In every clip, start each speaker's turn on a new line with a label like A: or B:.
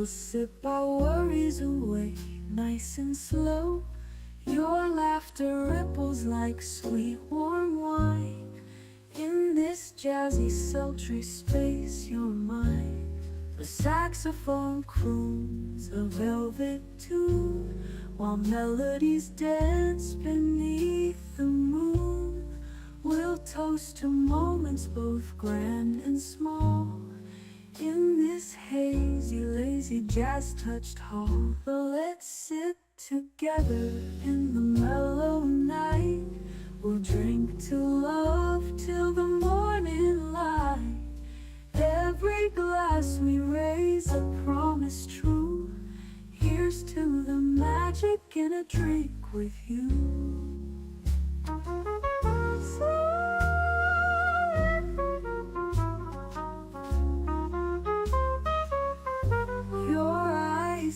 A: We'll sip our worries away, nice and slow. Your laughter ripples like sweet warm wine. In this jazzy sultry space, you're mine. The saxophone croons a velvet tune, while melodies dance beneath the moon. We'll toast to moments both grand and small, in this hazy, lazy, jazz-touched hall. Let's sit together in the mellow night. We'll drink to love till the morning light. Every glass we raise a promise true. Here's to the magic in a drink with you.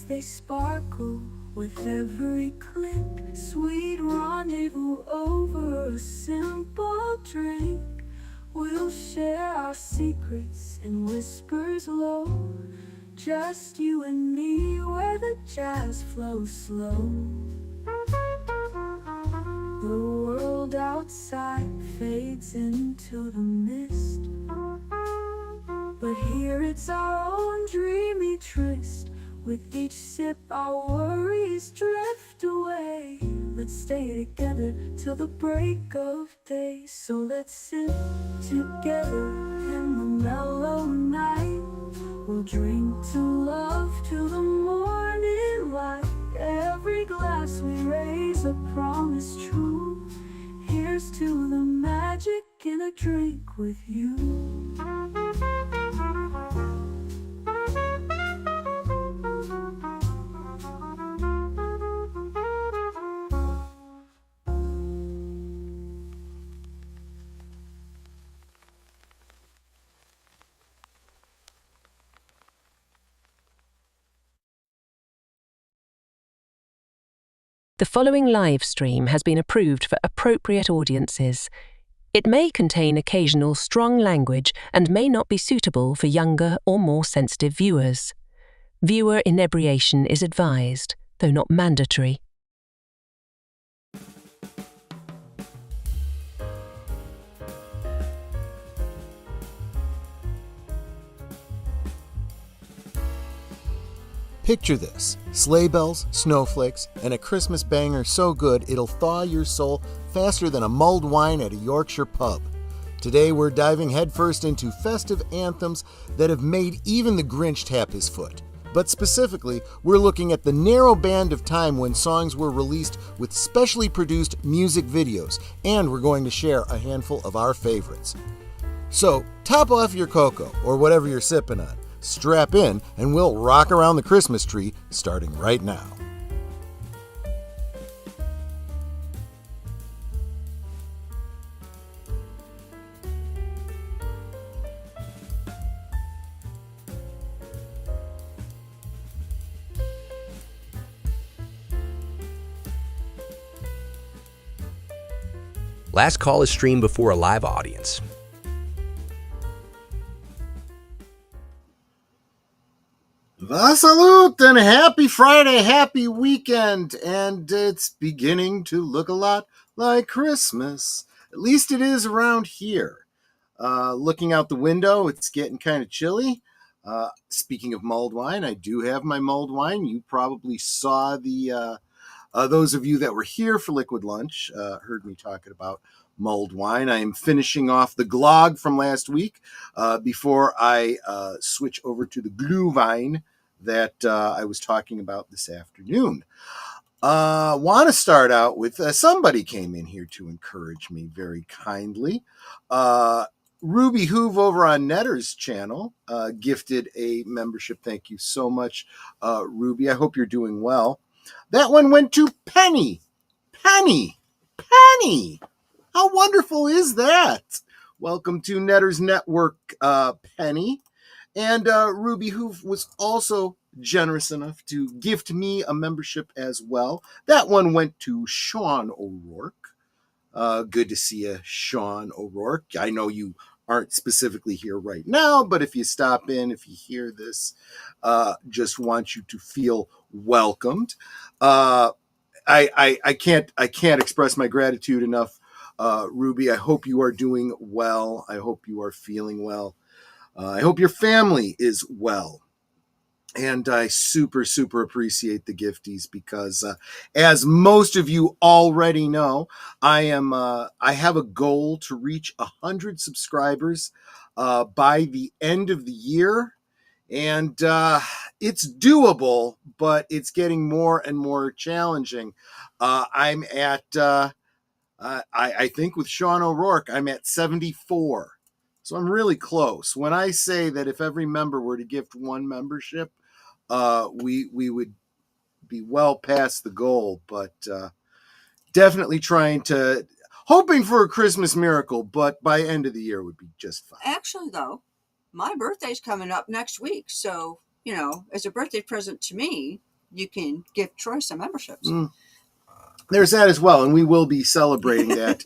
A: They sparkle with every click, sweet rendezvous over a simple drink. We'll share our secrets in whispers low, just you and me where the jazz flows slow. The world outside fades into the mist, but here it's our own dreamy tryst. With each sip our worries drift away. Let's stay together till the break of day. So let's sit together in the mellow night. We'll drink to love till the morning light. Every glass we raise a promise true. Here's to the magic in a drink with you.
B: The following live stream has been approved for appropriate audiences. It may contain occasional strong language and may not be suitable for younger or more sensitive viewers. Viewer inebriation is advised, though not mandatory.
C: Picture this: sleigh bells, snowflakes, and a Christmas banger so good it'll thaw your soul faster than a mulled wine at a Yorkshire pub. Today we're diving headfirst into festive anthems that have made even the Grinch tap his foot. But specifically, we're looking at the narrow band of time when songs were released with specially produced music videos, and we're going to share a handful of our favorites. So, top off your cocoa, or whatever you're sipping on. Strap in, and we'll rock around the Christmas tree starting right now.
D: Last Call is streamed before a live audience.
C: Salute and happy Friday, happy weekend, and it's beginning to look a lot like Christmas. At least it is around here. Looking out the window, it's getting kind of chilly. Speaking of mulled wine, I do have my mulled wine. You probably saw those of you that were here for Liquid Lunch heard me talking about mulled wine. I am finishing off the glog from last week before I switch over to the glühwein that I was talking about this afternoon. Want to start out with somebody came in here to encourage me very kindly. Ruby Hoove over on Netter's channel gifted a membership. Thank you so much, Ruby. I hope you're doing well. That one went to Penny. Penny. How wonderful is that? Welcome to Netter's Network, Penny. And Ruby Hoove was also generous enough to gift me a membership as well. That one went to Sean O'Rourke. Good to see you, Sean O'Rourke. I know you aren't specifically here right now, but if you stop in, if you hear this, just want you to feel welcomed. I can't express my gratitude enough, Ruby. I hope you are doing well. I hope you are feeling well. I hope your family is well. And I super appreciate the gifties because, as most of you already know, I have a goal to reach 100 subscribers by the end of the year, and it's doable, but it's getting more and more challenging. I'm at I think with Sean O'Rourke, I'm at 74. So I'm really close. When I say that if every member were to gift one membership, we would be well past the goal, but definitely hoping for a Christmas miracle, but by end of the year would be just fine.
E: Actually, though, my birthday's coming up next week, so as a birthday present to me, you can give Troy some memberships.
C: There's that as well, and we will be celebrating that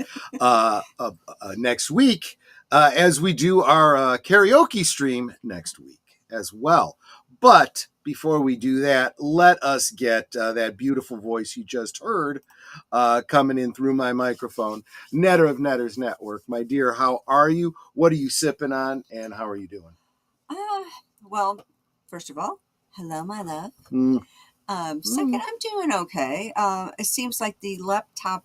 C: next week as we do our karaoke stream next week as well. But before we do that, let us get that beautiful voice you just heard coming in through my microphone. Netter of Netters Network. My dear, how are you? What are you sipping on? And how are you doing?
E: Well, first of all, hello, my love.
C: Mm.
E: Second, I'm doing okay. It seems like the laptop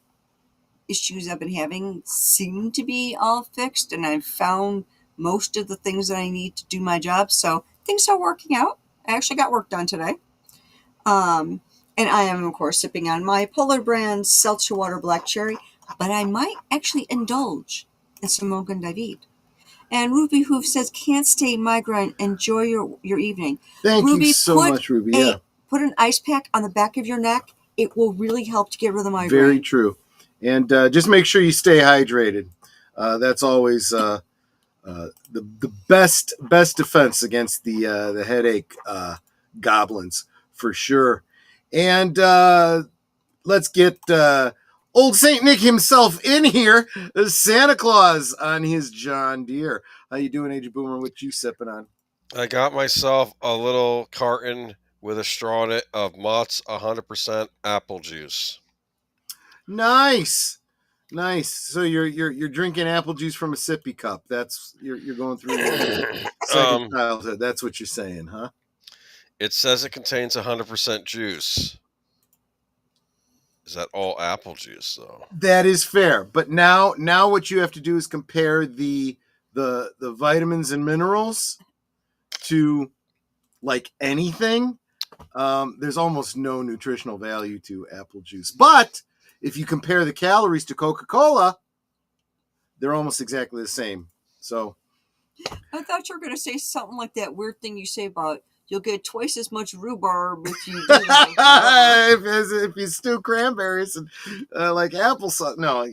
E: issues I've been having seem to be all fixed, and I've found most of the things that I need to do my job, so things are working out. I actually got work done today. And I am, of course, sipping on my Polar brand seltzer water black cherry, but I might actually indulge in some Mogan David. And Ruby Hoof says, can't stay migraine. Enjoy your evening.
C: Thank
E: Ruby,
C: you so much, Ruby. Yeah.
E: Put an ice pack on the back of your neck. It will really help to get rid of the migraine.
C: Very true. And just make sure you stay hydrated. That's always the best defense against the headache goblins, for sure. And let's get old Saint Nick himself in here. Santa Claus on his John Deere. How you doing, Age of Boomer? What you sipping on?
F: I got myself a little carton with a straw in it of Mott's 100% apple juice.
C: Nice. So you're drinking apple juice from a sippy cup. That's you're going through your second childhood. That's what you're saying, huh?
F: It says it contains 100% juice. Is that all apple juice, though?
C: That is fair. But now what you have to do is compare the vitamins and minerals to like anything. There's almost no nutritional value to apple juice. But if you compare the calories to Coca-Cola, they're almost exactly the same. So
E: I thought you were going to say something like that weird thing you say about you'll get twice as much rhubarb if you do that.
C: if you stew cranberries and like applesauce. No.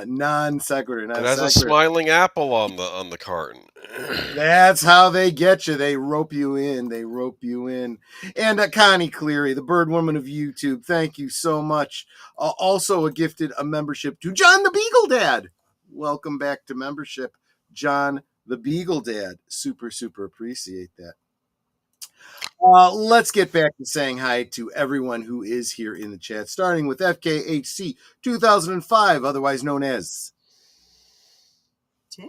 C: Non sequitur.
F: It has a smiling apple on the carton.
C: That's how they get you. They rope you in. And Connie Cleary, the bird woman of YouTube, thank you so much. Also gifted a membership to John the Beagle Dad. Welcome back to membership, John the Beagle Dad. Super appreciate that. Let's get back to saying hi to everyone who is here in the chat, starting with FKHC 2005, otherwise known as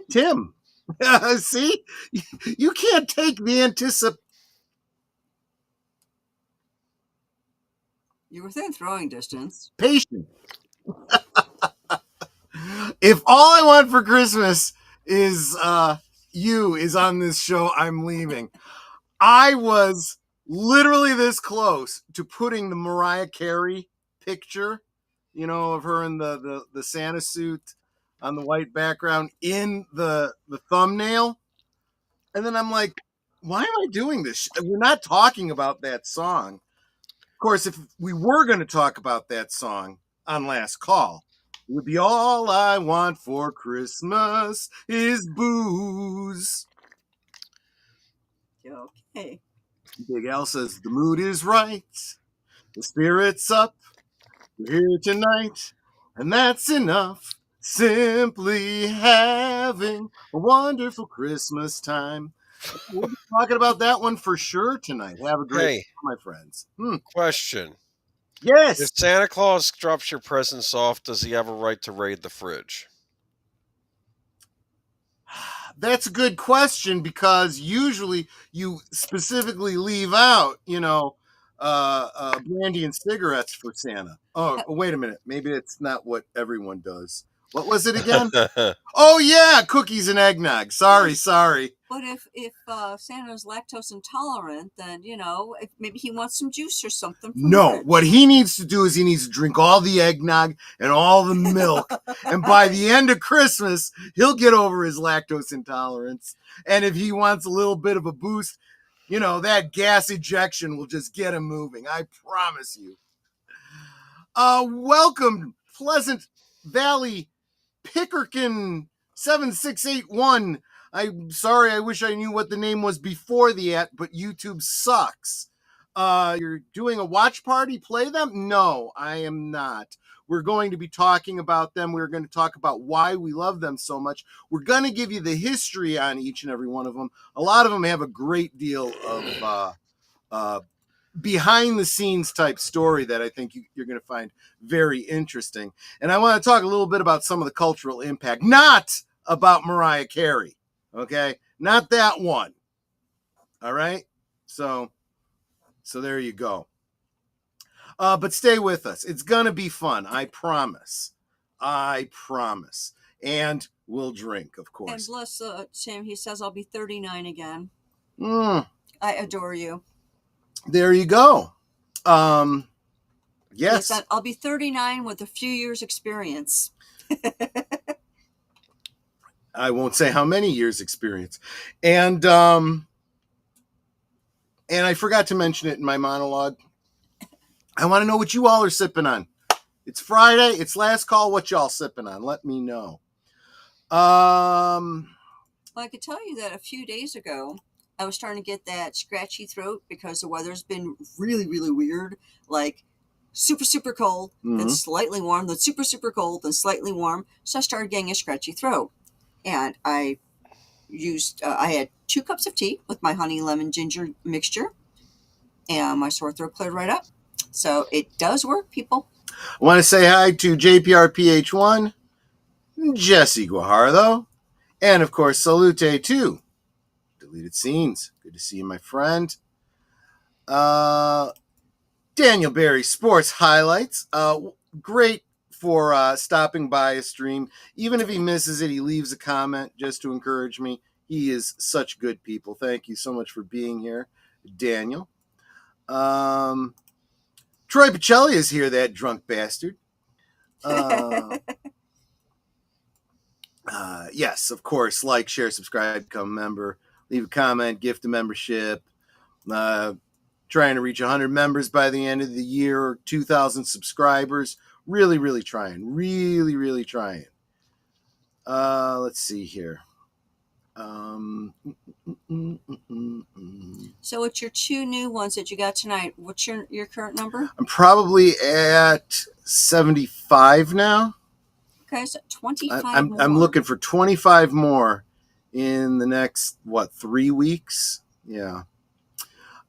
C: Tim. See? You can't take the
E: You're within throwing distance.
C: Patient. If all I want for Christmas is you is on this show, I'm leaving. I was literally this close to putting the Mariah Carey picture, of her in the Santa suit on the white background in the thumbnail. And then I'm like, why am I doing this? We're not talking about that song. Of course, if we were going to talk about that song on Last Call, it would be all I want for Christmas is booze.
E: Okay.
C: Big Al says, the mood is right. The spirit's up. We're here tonight. And that's enough. Simply having a wonderful Christmas time. We'll be talking about that one for sure tonight. Have a great
F: Hey,
C: one, my friends.
F: question.
C: Yes.
F: If Santa Claus drops your presents off, does he have a right to raid the fridge?
C: That's a good question because usually you specifically leave out, brandy and cigarettes for Santa. Oh, wait a minute. Maybe it's not what everyone does. What was it again? Oh, yeah, cookies and eggnog. Sorry.
E: But if Santa's lactose intolerant, then if maybe he wants some juice or something.
C: No, what he needs to do is he needs to drink all the eggnog and all the milk. And by the end of Christmas, he'll get over his lactose intolerance. And if he wants a little bit of a boost, that gas ejection will just get him moving. I promise you. Welcome, Pleasant Valley Pickerkin 7681. I'm sorry, I wish I knew what the name was before the @ but YouTube sucks. You're doing a watch party? Play them? No, I am not. We're going to be talking about them. We're going to talk about why we love them so much. We're going to give you the history on each and every one of them. A lot of them have a great deal of behind the scenes type story that I think you're going to find very interesting. And I want to talk a little bit about some of the cultural impact, not about Mariah Carey. Okay. Not that one. All right. So there you go. But stay with us. It's going to be fun. I promise. And we'll drink, of course.
E: And bless Tim, he says I'll be 39 again.
C: I
E: adore you.
C: There you go. Yes.
E: I'll be 39 with a few years experience.
C: I won't say how many years experience. And I forgot to mention it in my monologue. I want to know what you all are sipping on. It's Friday. It's last call. What y'all sipping on? Let me know.
E: Well, I could tell you that a few days ago, I was starting to get that scratchy throat because the weather's been really, really weird. Like super, super cold, then slightly warm, then super, super cold, then slightly warm. So I started getting a scratchy throat. And I had 2 cups of tea with my honey, lemon, ginger mixture. And my sore throat cleared right up. So it does work, people.
C: I want to say hi to JPRPH1, Jesse Guajardo, and of course, salute to Deleted Scenes. Good to see you, my friend. Daniel Barry Sports Highlights. Great for stopping by a stream. Even if he misses it, he leaves a comment just to encourage me. He is such good people. Thank you so much for being here, Daniel. Troy Pacelli is here, that drunk bastard. Yes, of course. Like, share, subscribe, become a member, leave a comment, gift a membership. Trying to reach 100 members by the end of the year, 2,000 subscribers. Really, really trying. Really, really trying. Let's see here.
E: So it's your 2 new ones that you got tonight. What's your current number?
C: I'm probably at 75 now.
E: Okay, so 25 more.
C: I'm looking for 25 more in the next, 3 weeks? Yeah.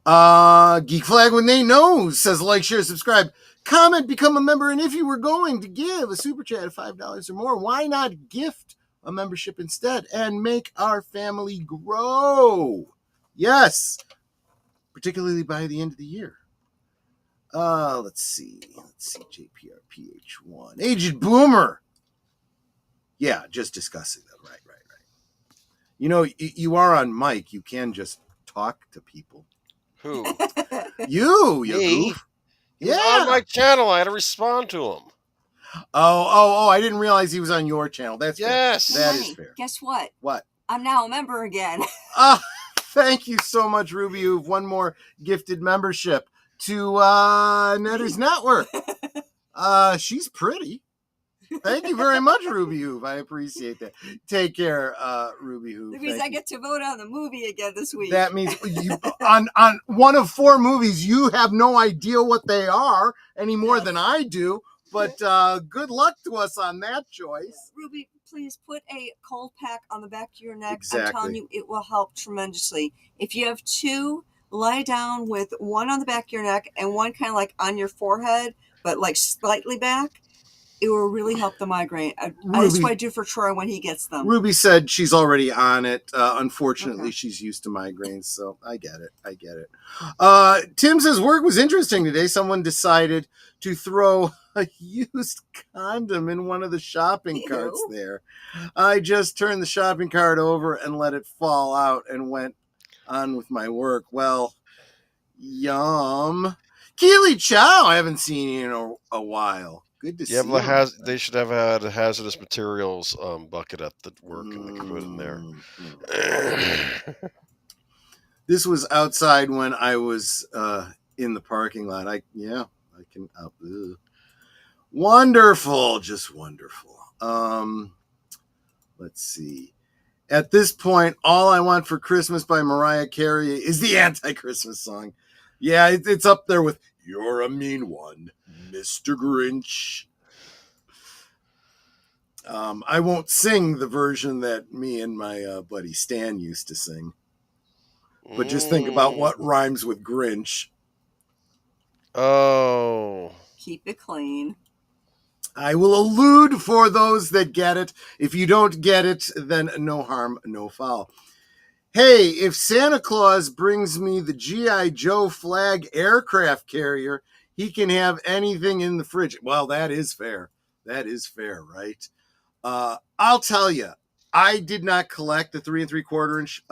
C: Geek Flag with Nate Knows says like, share, subscribe, comment, become a member, and if you were going to give a super chat of $5 or more, why not gift a membership instead and make our family grow? Yes, particularly by the end of the year. Let's see, JPRPH1, Aged Boomer. Yeah, just discussing that. Right. You are on mic. You can just talk to people.
F: Who?
C: You
F: Me?
C: goof.
F: He was on my channel. I had to respond to him.
C: Oh! I didn't realize he was on your channel. That's
F: yes.
C: Fair. That is fair.
E: Guess what?
C: What?
E: I'm now a member again.
C: Thank you so much, Ruby. You've one more gifted membership to Netter's Network. She's pretty. Thank you very much, Ruby Hoove. I appreciate that. Take care, Ruby Hoove.
E: That means I get to vote on the movie again this week.
C: That means you on one of 4 movies, you have no idea what they are any more than I do. But good luck to us on that choice.
E: Ruby, please put a cold pack on the back of your neck.
C: Exactly.
E: I'm telling you, it will help tremendously. If you have two, lie down with one on the back of your neck and one kind of like on your forehead, but like slightly back. It will really help the migraine. That's what I do for Troy when he gets them.
C: Ruby said she's already on it. Unfortunately, she's used to migraines, so I get it. Tim says work was interesting today. Someone decided to throw a used condom in one of the shopping carts there. I just turned the shopping cart over and let it fall out and went on with my work. Well, yum. Keely Chow, I haven't seen you in a while. Good to see you.
F: They should have had a hazardous materials bucket at the work, and they could put it in there.
C: This was outside when I was in the parking lot. I can. Wonderful, just wonderful. Let's see. At this point, All I Want for Christmas by Mariah Carey is the anti-Christmas song. Yeah, it's up there with You're a Mean One, Mr. Grinch. I won't sing the version that me and my buddy Stan used to sing. But just think about what rhymes with Grinch.
F: Oh.
E: Keep it clean.
C: I will allude for those that get it. If you don't get it, then no harm, no foul. Hey, if Santa Claus brings me the G.I. Joe flag aircraft carrier, he can have anything in the fridge. Well, that is fair. That is fair, right? I'll tell you, I did not collect the 3 3/4 inch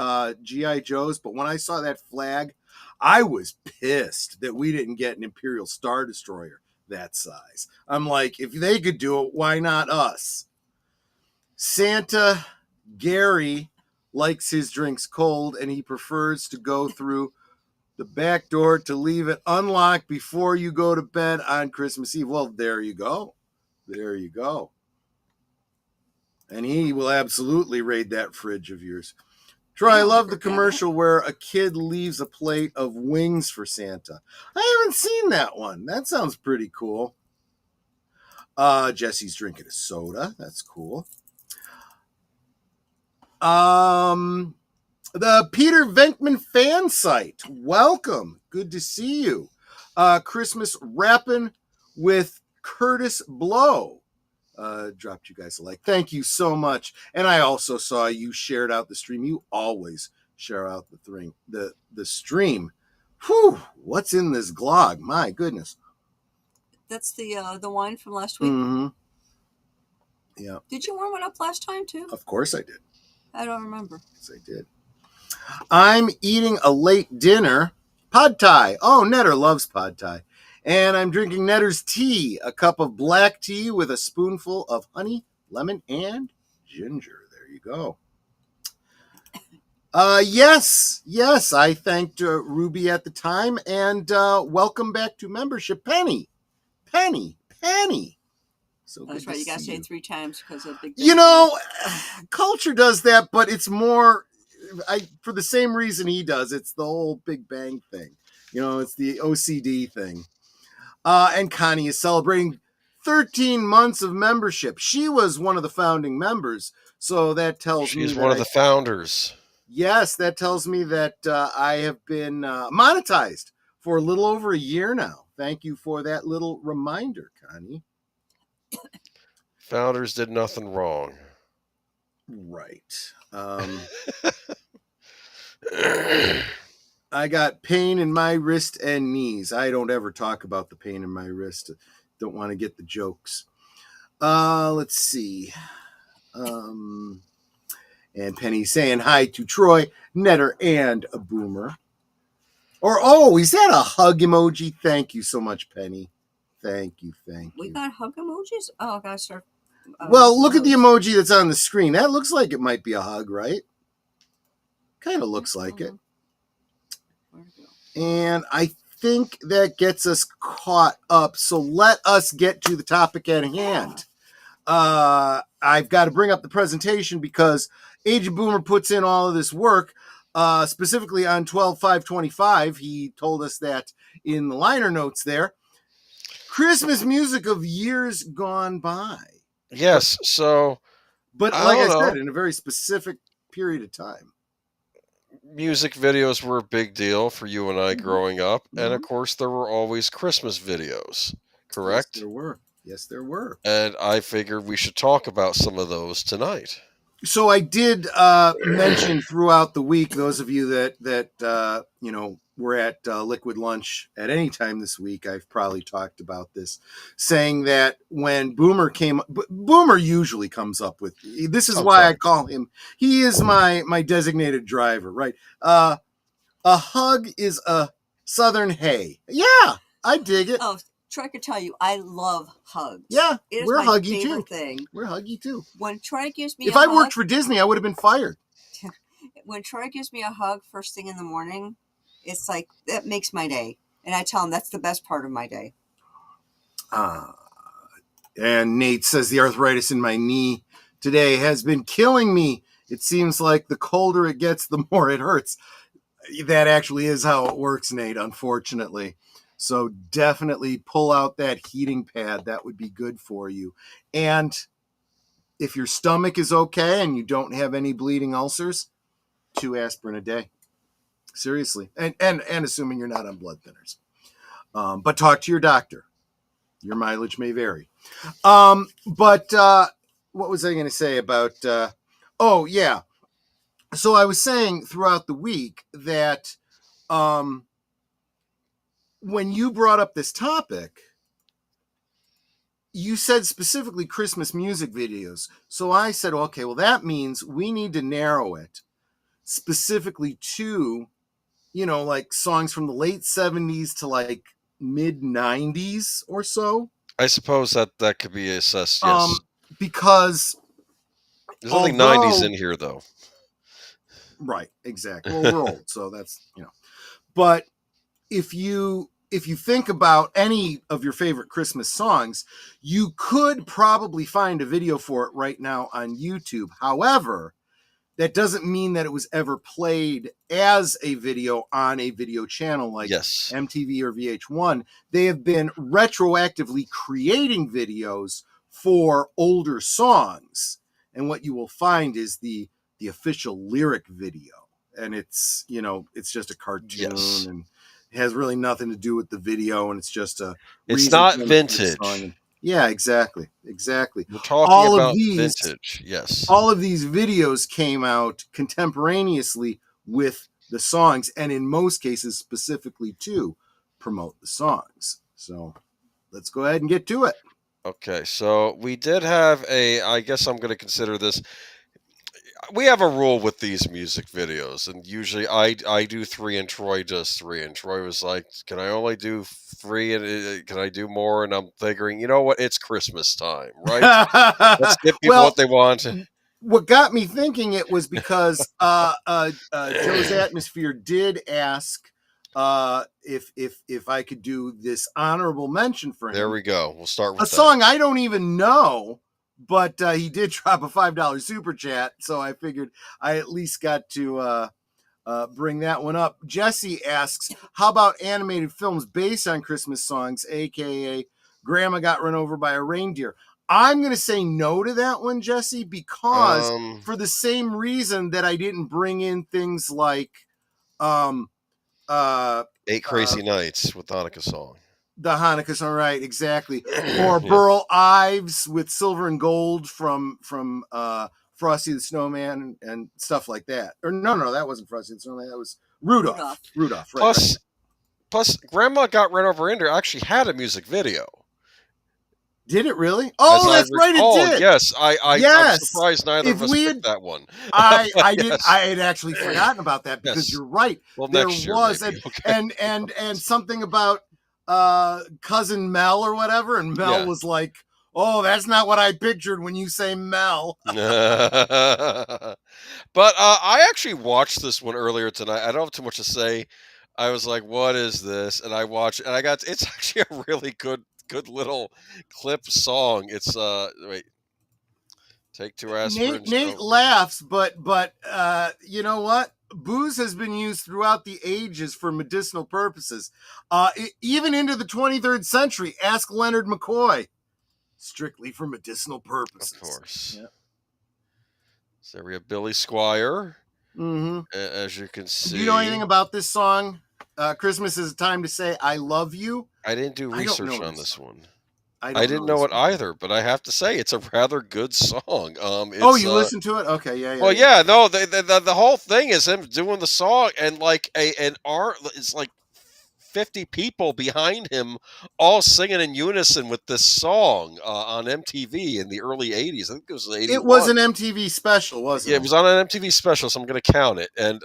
C: G.I. Joes, but when I saw that flag, I was pissed that we didn't get an Imperial Star Destroyer that size. I'm like, if they could do it, why not us? Santa Gary likes his drinks cold, and he prefers to go through the back door to leave it unlocked before you go to bed on Christmas Eve. Well, there you go. There you go. And he will absolutely raid that fridge of yours. Troy, I love the commercial where a kid leaves a plate of wings for Santa. I haven't seen that one. That sounds pretty cool. Jesse's drinking a soda. That's cool. The Peter Venkman fan site. Welcome. Good to see you. Christmas rapping with Curtis Blow. Dropped you guys a like. Thank you so much. And I also saw you shared out the stream. You always share out the stream. Whew, what's in this glog? My goodness.
E: That's the wine from last week.
C: Mm-hmm. Yeah.
E: Did you warm it up last time too?
C: Of course I did.
E: I don't remember.
C: Yes, I did. I'm eating a late dinner. Pad Thai. Oh, Netter loves Pad Thai. And I'm drinking Netter's tea, a cup of black tea with a spoonful of honey, lemon, and ginger. There you go. Yes, I thanked Ruby at the time, and welcome back to membership, Penny. So
E: that's right. You got to say it 3 times because of big.
C: Culture does that, but it's more. For the same reason he does. It's the whole Big Bang thing. It's the OCD thing. And Connie is celebrating 13 months of membership. She was one of the founding members, so that tells me
F: she's one of the founders.
C: Yes, that tells me that I have been monetized for a little over a year now. Thank you for that little reminder, Connie.
F: Founders did nothing wrong.
C: Right. I got pain in my wrist and knees. I don't ever talk about the pain in my wrist. Don't want to get the jokes. Let's see. And Penny's saying hi to Troy, Netter, and a Boomer. Is that a hug emoji? Thank you so much, Penny. Thank you.
E: We got hug emojis? Oh, gosh, sir.
C: Well, look at the emoji that's on the screen. That looks like it might be a hug, right? Kind of looks like it. And I think that gets us caught up. So let us get to the topic at hand. I've got to bring up the presentation because Agent Boomer puts in all of this work, specifically on 12/5/25. He told us that in the liner notes there. Christmas music of years gone by.
F: Yes. So
C: But
F: I
C: like
F: don't
C: I
F: know.
C: said, in a very specific period of time.
F: Music videos were a big deal for you and I
C: Mhm.
F: growing up, and of
C: Mhm.
F: course there were always Christmas videos,
C: Yes,
F: correct?
C: there were. Yes, there were.
F: And I figured we should talk about some of those tonight.
C: So I did mention throughout the week, those of you that were at Liquid Lunch at any time this week, I've probably talked about this, saying that when Boomer usually comes up with, this is why I
F: Sometimes.
C: call him, he is my designated driver, right? A hug is a Southern hey. Yeah, I dig it.
E: Oh, Troy could tell you, I love hugs.
C: Yeah,
E: It is
C: we're
E: my
C: huggy
E: favorite
C: too.
E: thing.
C: We're huggy too.
E: When Troy gives me
C: If
E: a
C: I
E: hug,
C: worked for Disney, I would have been fired.
E: when Troy gives me a hug first thing in the morning, it's like that makes my day. And I tell him that's the best part of my day.
C: And Nate says the arthritis in my knee today has been killing me. It seems like the colder it gets, the more it hurts. That actually is how it works, Nate, unfortunately. So definitely pull out that heating pad. That would be good for you. And if your stomach is okay and you don't have any bleeding ulcers, 2 aspirin a day. Seriously. And assuming you're not on blood thinners. But talk to your doctor. Your mileage may vary. But what was I going to say about? Oh yeah. So I was saying throughout the week that when you brought up this topic, you said specifically Christmas music videos. So I said, okay, well that means we need to narrow it specifically to, like songs from the late 70s to like mid 90s or so.
F: I suppose that could be assessed, yes.
C: Because
F: There's nothing 90s
C: although
F: in here, though.
C: right, exactly. Well, we're old, so that's But if you think about any of your favorite Christmas songs, you could probably find a video for it right now on YouTube. However, that doesn't mean that it was ever played as a video on a video channel like
F: Yes.
C: MTV or VH1. They have been retroactively creating videos for older songs. And what you will find is the official lyric video. And it's, it's just a cartoon
F: Yes.
C: and it has really nothing to do with the video. And it's just a
F: It's
C: reason
F: not
C: for them to play the
F: vintage.
C: song. And yeah, exactly.
F: We're talking
C: All of
F: about
C: these
F: vintage, yes.
C: all of these videos came out contemporaneously with the songs, and in most cases specifically to promote the songs. So let's go ahead and get to it.
F: Okay, so we did have I guess I'm going to consider this. We have a rule with these music videos, and usually I do 3 and Troy does 3, and Troy was like, "Can I only do 3? And can I do more?" And I'm figuring, you know what? It's Christmas time, right? Let's give people what
C: Well,
F: they want.
C: what got me thinking it was because Joe's Atmosphere did ask if I could do this honorable mention for him.
F: There we go. We'll start with
C: a song I don't even know, but he did drop a $5 super chat, so I figured I at least got to bring that one up. Jesse asks, how about animated films based on Christmas songs, aka Grandma Got Run Over by a Reindeer? I'm going to say no to that one, Jesse, because for the same reason that I didn't bring in things like
F: 8 Crazy Nights with Hanukkah song.
C: The Hanukkah song, right? Exactly. Or Burl Ives with Silver and Gold from Frosty the Snowman and stuff like that. Or no, that wasn't Frosty the Snowman. That was Rudolph. Rudolph, right?
F: Plus, Grandma Got Run Over Reindeer actually had a music video.
C: Did it really? Oh, that's right, it did.
F: Yes, I'm surprised neither of us picked that one.
C: I had actually forgotten about that because you're right.
F: Well,
C: there
F: next year,
C: was
F: maybe. Okay.
C: and something about cousin Mel or whatever, and Mel was like, "Oh, that's not what I pictured when you say Mel."
F: But I actually watched this one earlier tonight. I don't have too much to say. I was like, "What is this?" And I watched, and it's actually a really good little clip song. It's wait, take 2 aspirins.
C: Nate laughs, but you know what? booze has been used throughout the ages for medicinal purposes, even into the 23rd century. Ask Leonard McCoy. Strictly for medicinal purposes.
F: Of course.
C: Yeah.
F: So we have Billy Squire,
C: Mm-hmm.
F: as you can see.
C: Do you know anything about this song? Christmas is a time to say I love you.
F: I didn't do research on
C: this
F: this one.
C: I
F: didn't know it either, but I have to say it's a rather good song.
C: You listened to it? Okay, yeah.
F: Well, yeah, no, the whole thing is him doing the song, and like it's like 50 people behind him, all singing in unison with this song on MTV in the early '80s. I think it was '81.
C: It was an MTV special, wasn't it?
F: Yeah, it was on an MTV special, so I'm going to count it, and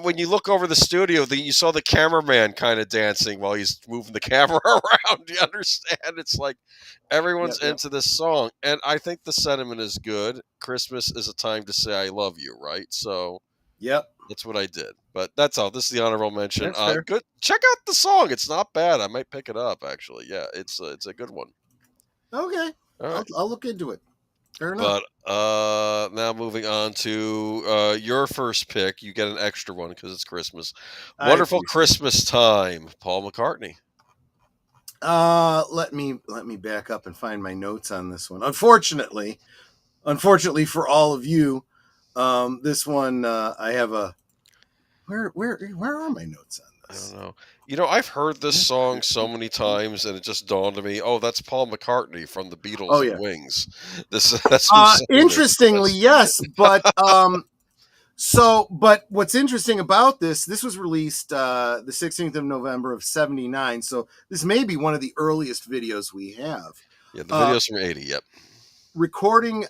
F: when you look over the studio, you saw the cameraman kind of dancing while he's moving the camera around. Do you understand? It's like everyone's into this song, and I think the sentiment is good. Christmas is a time to say I love you, right? So, that's what I did. But that's all. This is the honorable mention. Good. Check out the song. It's not bad. I might pick it up actually. Yeah, it's a good one.
C: Okay, all right. I'll look into it. Fair enough.
F: But now moving on to your first pick, you get an extra one because it's Christmas. Wonderful Christmas Time, Paul McCartney.
C: Let me back up and find my notes on this one. Unfortunately for all of you, this one I have a where are my notes on this?
F: I don't know. You know, I've heard this song so many times, and it just dawned on me. Oh, that's Paul McCartney from the Beatles and Wings. That's
C: interestingly, yes, but but what's interesting about this was released the 16th of November of '79. So this may be one of the earliest videos we have.
F: Yeah, the video's from '80. Yep.
C: Recording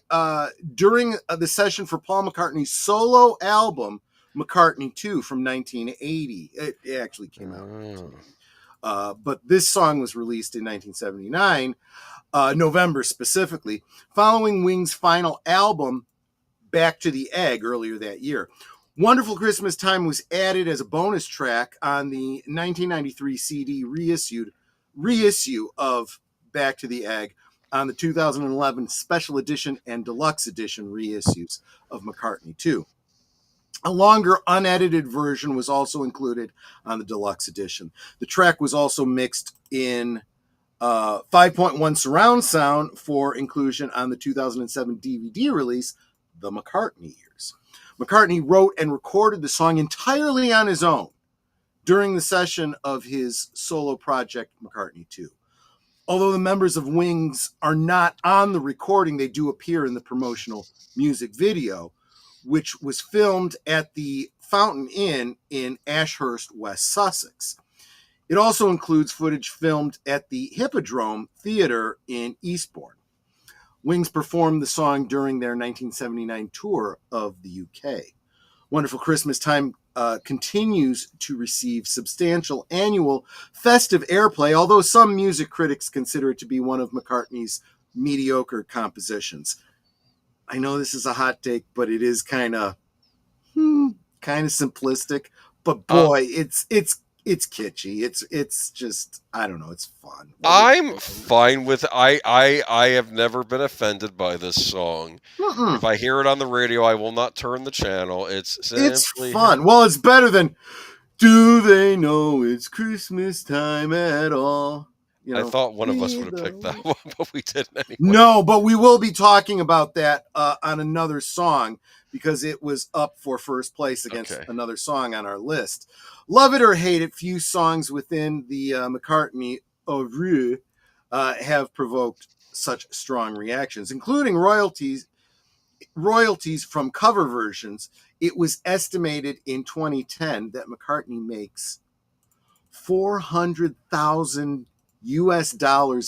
C: during the session for Paul McCartney's solo album, McCartney 2 from 1980. It actually came out. But this song was released in 1979, November specifically, following Wings' final album, Back to the Egg, earlier that year. Wonderful Christmas Time was added as a bonus track on the 1993 CD reissue of Back to the Egg on the 2011 Special Edition and Deluxe Edition reissues of McCartney 2. A longer, unedited version was also included on the deluxe edition. The track was also mixed in 5.1 surround sound for inclusion on the 2007 DVD release, The McCartney Years. McCartney wrote and recorded the song entirely on his own during the session of his solo project, McCartney 2. Although the members of Wings are not on the recording, they do appear in the promotional music video, which was filmed at the Fountain Inn in Ashurst, West Sussex. It also includes footage filmed at the Hippodrome Theatre in Eastbourne. Wings performed the song during their 1979 tour of the UK. Wonderful Christmas Time continues to receive substantial annual festive airplay, although some music critics consider it to be one of McCartney's mediocre compositions. I know this is a hot take, but it is kind of simplistic. But boy, it's kitschy. It's just, I don't know. It's fun.
F: I'm fine with. I have never been offended by this song. If I hear it on the radio, I will not turn the channel. It's
C: fun. Well, it's better than "Do They Know It's Christmas Time at All." You know,
F: I thought one of us would have picked that one, but we didn't anyway.
C: No, but we will be talking about that on another song because it was up for first place against another song on our list. Love it or hate it, few songs within the McCartney oeuvre have provoked such strong reactions, including royalties from cover versions. It was estimated in 2010 that McCartney makes $400,000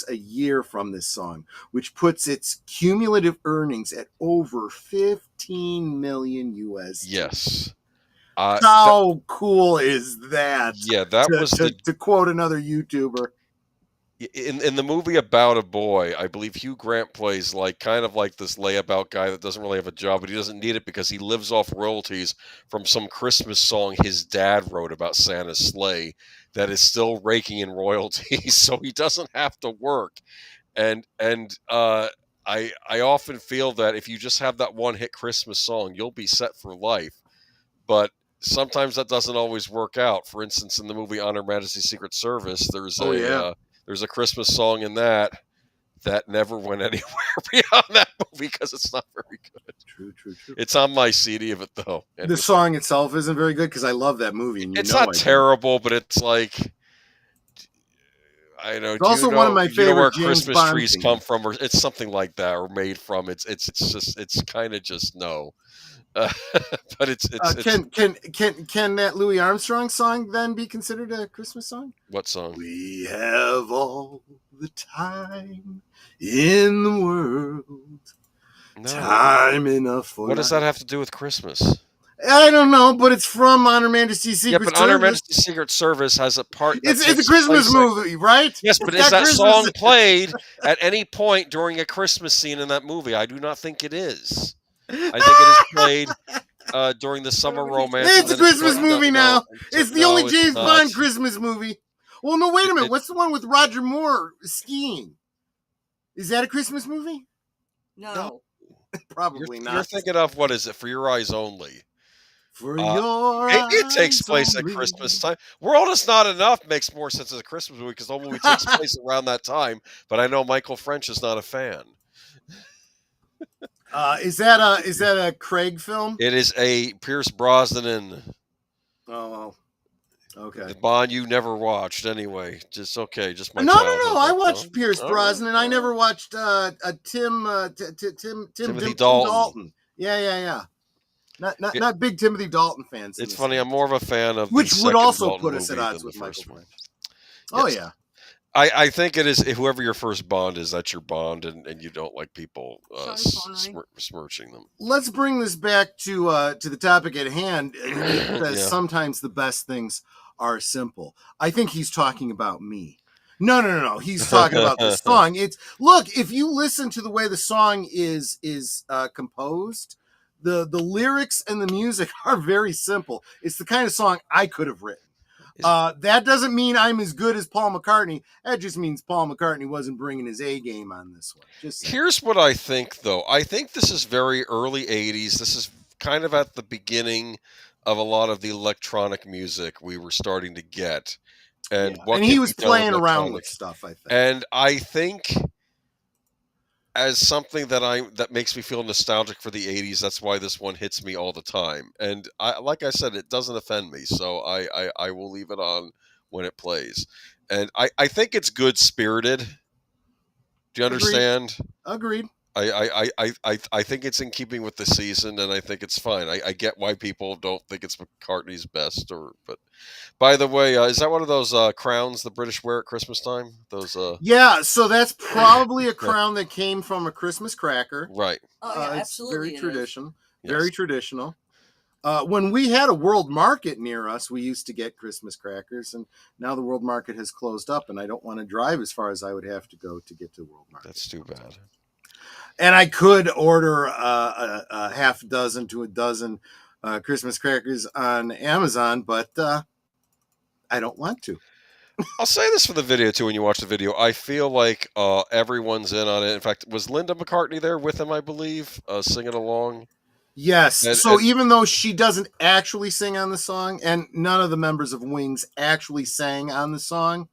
C: a year from this song, which puts its cumulative earnings at over $15 million.
F: Yes.
C: How cool is that?
F: Yeah, that was
C: to quote another YouTuber.
F: In the movie About a Boy, I believe Hugh Grant plays kind of like this layabout guy that doesn't really have a job, but he doesn't need it because he lives off royalties from some Christmas song his dad wrote about Santa's sleigh that is still raking in royalties, so he doesn't have to work. And I often feel that if you just have that one hit Christmas song, you'll be set for life. But sometimes that doesn't always work out. For instance, in the movie On Her Majesty's Secret Service,
C: Oh yeah,
F: there's a Christmas song in that never went anywhere beyond that movie because it's not very good.
C: true, true, true.
F: It's on my CD of it though. And
C: The song itself isn't very good because I love that movie, and
F: it's not terrible, but it's like, I know.
C: It's also one of my
F: do you know where
C: favorite James
F: Christmas
C: Bond
F: trees
C: themes.
F: come from, or it's something like that, or made from? It's kind of just no. But it's
C: Can that Louis Armstrong song then be considered a Christmas song?
F: what song?
C: We have all the time in the world,
F: No.
C: time enough for.
F: What does that have to do with Christmas?
C: I don't know, but it's from On Her Majesty's Secret
F: Yeah, but On Her
C: Service.
F: Majesty's Secret Service has a part. That
C: It's a
F: takes
C: Christmas
F: place
C: movie, right?
F: Yes,
C: It's
F: but
C: got
F: is that
C: Christmas
F: song
C: in it.
F: played at any point during a Christmas scene in that movie? I do not think it is. I think it is played during the summer romance.
C: It's a Christmas movie now. It's the only
F: it's
C: James
F: not.
C: Bond Christmas movie. Well, no, wait a minute. What's the one with Roger Moore skiing? Is that a Christmas movie?
E: No.
C: Probably not.
F: You're thinking of, what is it? For Your Eyes Only.
C: For your
F: Maybe it takes
C: eyes
F: place
C: only.
F: at Christmas time. World is Not Enough makes more sense as a Christmas movie because the whole movie takes place around that time. But I know Michael French is not a fan.
C: Is that a Craig film?
F: It is a Pierce Brosnan.
C: Oh, okay.
F: The Bond you never watched anyway. Just okay. Just my
C: No.
F: childhood,
C: I
F: but
C: watched
F: no.
C: Pierce
F: All
C: Brosnan.
F: right.
C: I never watched Tim
F: Timothy Dalton.
C: Yeah. Not
F: Yeah.
C: not big Timothy Dalton fans.
F: It's funny. I'm more of a fan of
C: Which
F: the
C: would
F: second
C: also
F: Dalton
C: put us at
F: movie
C: odds
F: than
C: with
F: the
C: Michael
F: first one.
C: French. Oh
F: Yes.
C: yeah.
F: I think it is whoever your first Bond is. That's your Bond, and you don't like people smirching them.
C: Let's bring this back to the topic at hand. Because
F: Yeah.
C: sometimes the best things are simple. I think he's talking about me. No. He's talking about the song. Look, if you listen to the way the song is composed, the lyrics and the music are very simple. It's the kind of song I could have written. That doesn't mean I'm as good as Paul McCartney. That just means Paul McCartney wasn't bringing his A game on this one. Just saying.
F: Here's what I think, though. I think this is very early 80s. This is kind of at the beginning of a lot of the electronic music we were starting to get. And
C: Yeah.
F: what
C: And he
F: can
C: was
F: be done
C: playing around
F: electronic.
C: with stuff, I think.
F: And I think as something that makes me feel nostalgic for the 80s, that's why this one hits me all the time. And like I said, it doesn't offend me, so I will leave it on when it plays. And I think it's good spirited. Do you understand?
C: Agreed.
F: I think it's in keeping with the season, and I think it's fine. I get why people don't think it's McCartney's best, but by the way, is that one of those crowns the British wear at Christmas time? Those
C: Yeah, so that's probably a crown that came from a Christmas cracker.
F: right?
E: Oh, yeah,
C: It's
E: absolutely.
C: very
E: it is.
C: traditional.
F: Yes.
C: Very traditional. When we had a world market near us, we used to get Christmas crackers, and now the world market has closed up, and I don't want to drive as far as I would have to go to get to the world market.
F: That's too bad.
C: And I could order a half dozen to a dozen Christmas crackers on Amazon, but I don't want to.
F: I'll say this for the video too. When you watch the video, I feel like everyone's in on it. In fact, was Linda McCartney there with him? I believe singing along.
C: Yes.
F: And-
C: So
F: and-
C: even though she doesn't actually sing on the song, and none of the members of Wings actually sang on the song,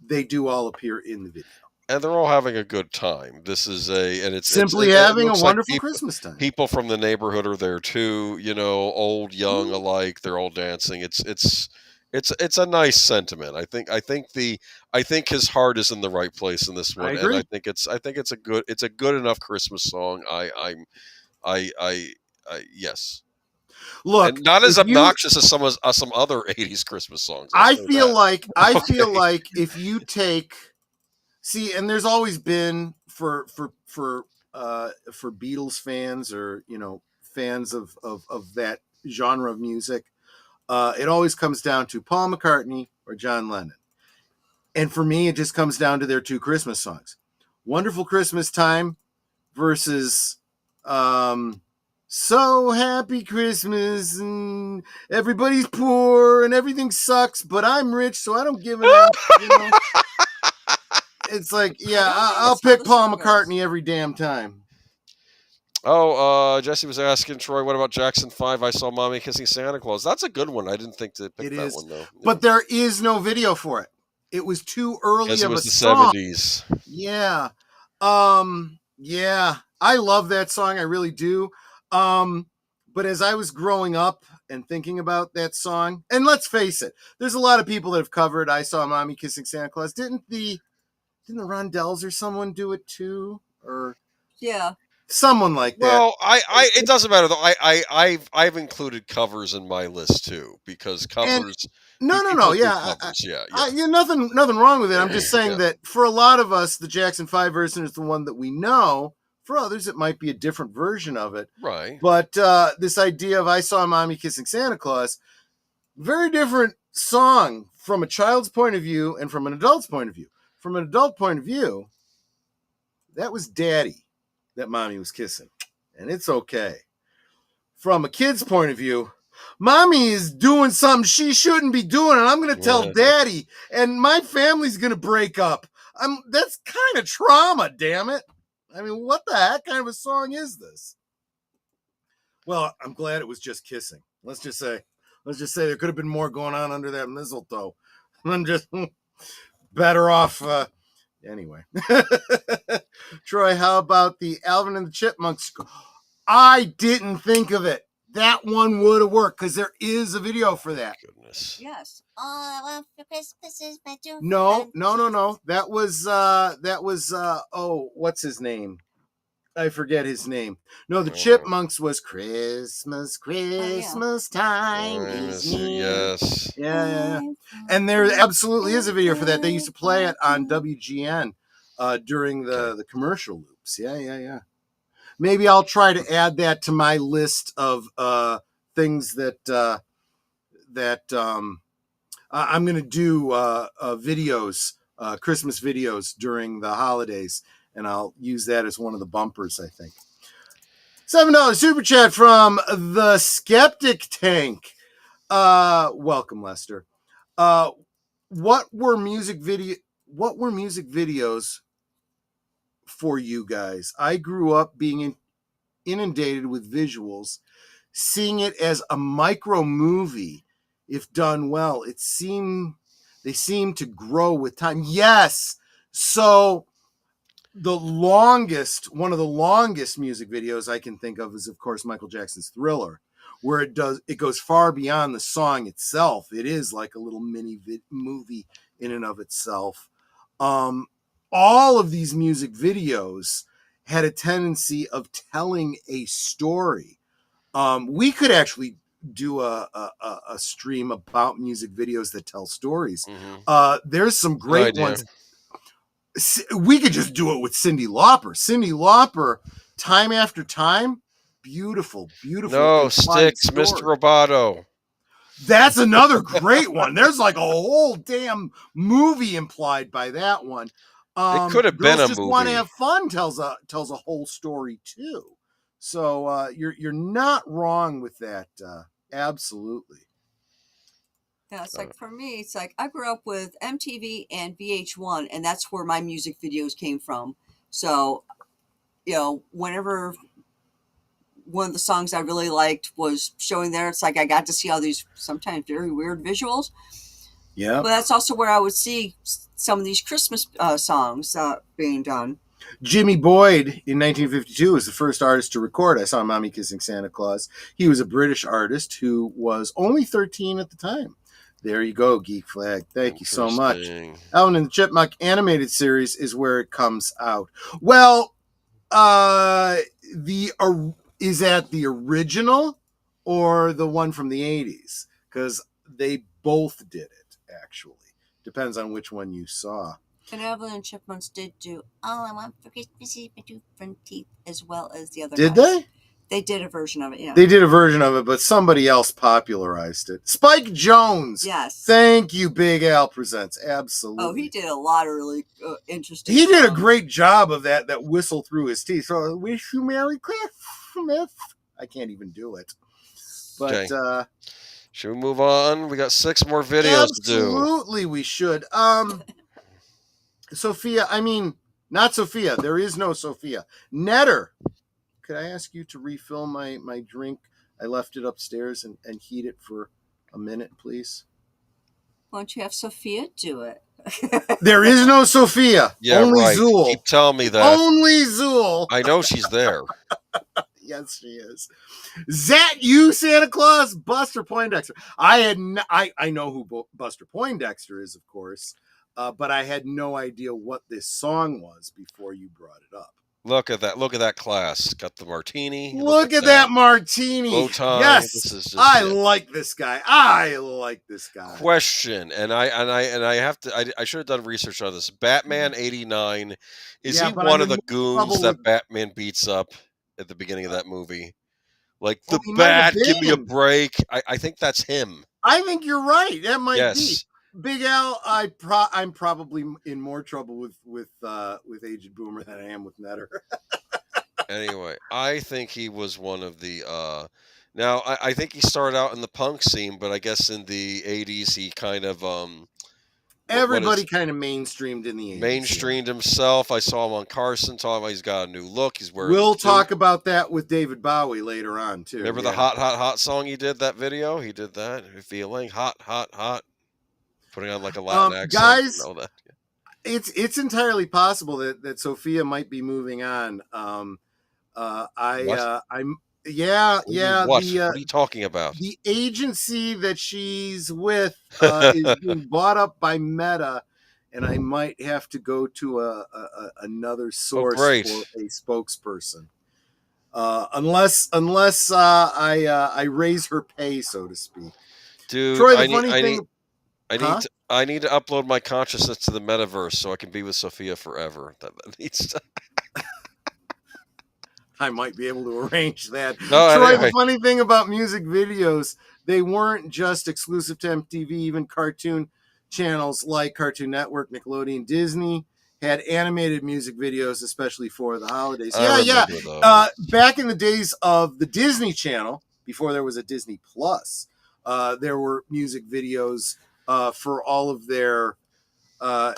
C: they do all appear in the video.
F: And they're all having a good time. This is it's
C: Simply
F: it
C: having a
F: looks like
C: wonderful
F: people,
C: Christmas time.
F: People from the neighborhood are there too. You know, old, young alike. They're all dancing. It's a nice sentiment. I think his heart is in the right place in this one,
C: I agree.
F: and I think it's a good enough Christmas song. Yes,
C: Look,
F: and not as
C: if you-
F: obnoxious as some other '80s Christmas songs.
C: I
F: I'll say
C: feel
F: that.
C: feel like if you take, and there's always been for Beatles fans or fans of that genre of music, it always comes down to Paul McCartney or John Lennon, and for me, it just comes down to their two Christmas songs, "Wonderful Christmas Time" versus "So Happy Christmas" and "Everybody's poor and everything sucks, but I'm rich, so I don't give it up." It's like,
E: I
C: yeah,
E: don't think
C: I'll
E: that's how
C: pick
E: the
C: Paul
E: song goes.
C: McCartney every damn time.
F: Oh, Jesse was asking Troy, what about Jackson 5? I saw Mommy Kissing Santa Claus. That's a good one. I didn't think to pick
C: It
F: that
C: is,
F: one, though. Yeah.
C: but there is no video for it. It was too early
F: Because it
C: of a
F: was the
C: song.
F: 70s.
C: Yeah. Yeah. I love that song. I really do. But as I was growing up and thinking about that song, and let's face it, there's a lot of people that have covered I Saw Mommy Kissing Santa Claus. Didn't the Rondells or someone do it too? Or
E: Yeah.
C: someone like that.
F: Well, it doesn't matter though. I've included covers in my list too because
C: And
F: covers.
C: no,
F: People do
C: yeah,
F: covers. Yeah.
C: yeah, nothing wrong with it. I'm just saying
F: Yeah.
C: that for a lot of us, the Jackson 5 version is the one that we know. For others, it might be a different version of it.
F: Right.
C: But this idea of I Saw Mommy Kissing Santa Claus, very different song from a child's point of view and from an adult's point of view. From an adult point of view, that was Daddy that Mommy was kissing, and it's okay. From a kid's point of view, Mommy is doing something she shouldn't be doing, and I'm going to tell Daddy, and my family's going to break up. That's kind of trauma, damn it. I mean, what the heck kind of a song is this? Well, I'm glad it was just kissing. Let's just say there could have been more going on under that mistletoe. I'm just better off. Anyway. Troy, how about the Alvin and the Chipmunks? I didn't think of it. That one would have worked because there is a video for that.
F: Goodness.
E: Yes. All I want for Christmas is my two
C: No.
E: friends.
C: That was what's his name? I forget his name. No, the Chipmunks was Christmas time is near.
F: Yes.
C: Yeah. And there absolutely is a video for that. They used to play it on WGN during the commercial loops. Yeah. Maybe I'll try to add that to my list of things that I'm going to do videos, Christmas videos during the holidays, and I'll use that as one of the bumpers, I think. $7 super chat from the Skeptic Tank. Welcome, Lester. What were music videos for you guys? I grew up being inundated with visuals, seeing it as a micro movie. If done well, they seem to grow with time. Yes. So one of the longest music videos I can think of is, of course, Michael Jackson's Thriller, where it goes far beyond the song itself. It is like a little mini movie in and of itself. All of these music videos had a tendency of telling a story. We could actually do a stream about music videos that tell stories.
F: Mm-hmm.
C: There's some great ones. We could just do it with Cyndi Lauper. Cyndi Lauper, time after time, beautiful.
F: No, Sticks,
C: story.
F: Mr. Roboto.
C: That's another great one. There's like a whole damn movie implied by that one.
F: It could have been a
C: just
F: movie.
C: Want to have fun tells a whole story too. So you're not wrong with that. Absolutely.
E: Yeah, it's like for me, it's like I grew up with MTV and VH1, and that's where my music videos came from. So, whenever one of the songs I really liked was showing there, it's like I got to see all these sometimes very weird visuals.
C: Yeah.
E: But that's also where I would see some of these Christmas songs being done.
C: Jimmy Boyd in 1952 was the first artist to record I Saw Mommy Kissing Santa Claus. He was a British artist who was only 13 at the time. There you go, Geek Flag. Thank you so much. Alvin and the Chipmunk animated series is where it comes out. Well, is that the original or the one from the 80s? Because they both did it, actually. Depends on which one you saw.
E: Canarble and Chipmunks did do All I Want for Christmas is My Two Front Teeth, as well as the other
C: Did
E: guys.
C: they?
E: They did a version of it, yeah.
C: They did a version of it, but somebody else popularized it. Spike Jones.
E: Yes.
C: Thank you, Big Al Presents. Absolutely.
E: Oh, he did a lot of really interesting
C: He did a
E: songs.
C: great job of that whistle through his teeth. So, wish you Merry Christmas. I can't even do it. But
F: should we move on? We got 6 more videos to do.
C: Absolutely, we should. Sophia, I mean, not Sophia. There is no Sophia. Netter, could I ask you to refill my drink? I left it upstairs and heat it for a minute, please.
E: Why don't you have Sophia do it?
C: There is no Sophia.
F: Yeah,
C: Only
F: right.
C: Zool.
F: Keep telling me that.
C: Only Zool.
F: I know she's there.
C: Yes, she is. Is that you, Santa Claus? Buster Poindexter. I know who Buster Poindexter is, of course, but I had no idea what this song was before you brought it up.
F: Look at that. Look at that class. Got the martini.
C: Look at that martini.
F: Bow tie.
C: Yes.
F: This is just
C: I like this guy. I like this guy.
F: Question, and I have to. I should have done research on this. Batman '89. Is he one of the goons that Batman beats up at the beginning of that movie? Like the Bat, give me a break. I think that's him.
C: I think you're right. That might be. Big Al, I'm probably in more trouble with Aged Boomer than I am with Netter.
F: Anyway, I think he was one of the. Now, I think he started out in the punk scene, but I guess in the '80s he kind of
C: everybody kind of mainstreamed in the 80s.
F: Mainstreamed himself. I saw him on Carson talking about he's got a new look. He's wearing.
C: We'll talk about that with David Bowie later on too.
F: Remember the hot, hot, hot song he did? That video he did that. Feeling hot, hot, hot. Putting on like a Latin accent.
C: Guys,
F: that.
C: It's entirely possible that Sophia might be moving on. What?
F: What are you talking about?
C: The agency that she's with is being bought up by Meta, and I might have to go to another source for a spokesperson. Unless I raise her pay, so to speak.
F: Dude,
C: Troy, the funny thing.
F: I need to upload my consciousness to the metaverse so I can be with Sophia forever. That needs to.
C: I might be able to arrange that.
F: No,
C: Troy,
F: anyway.
C: The funny thing about music videos, they weren't just exclusive to MTV. Even cartoon channels like Cartoon Network, Nickelodeon, Disney had animated music videos, especially for the holidays. Back in the days of the Disney Channel, before there was a Disney Plus, there were music videos for all of their, oh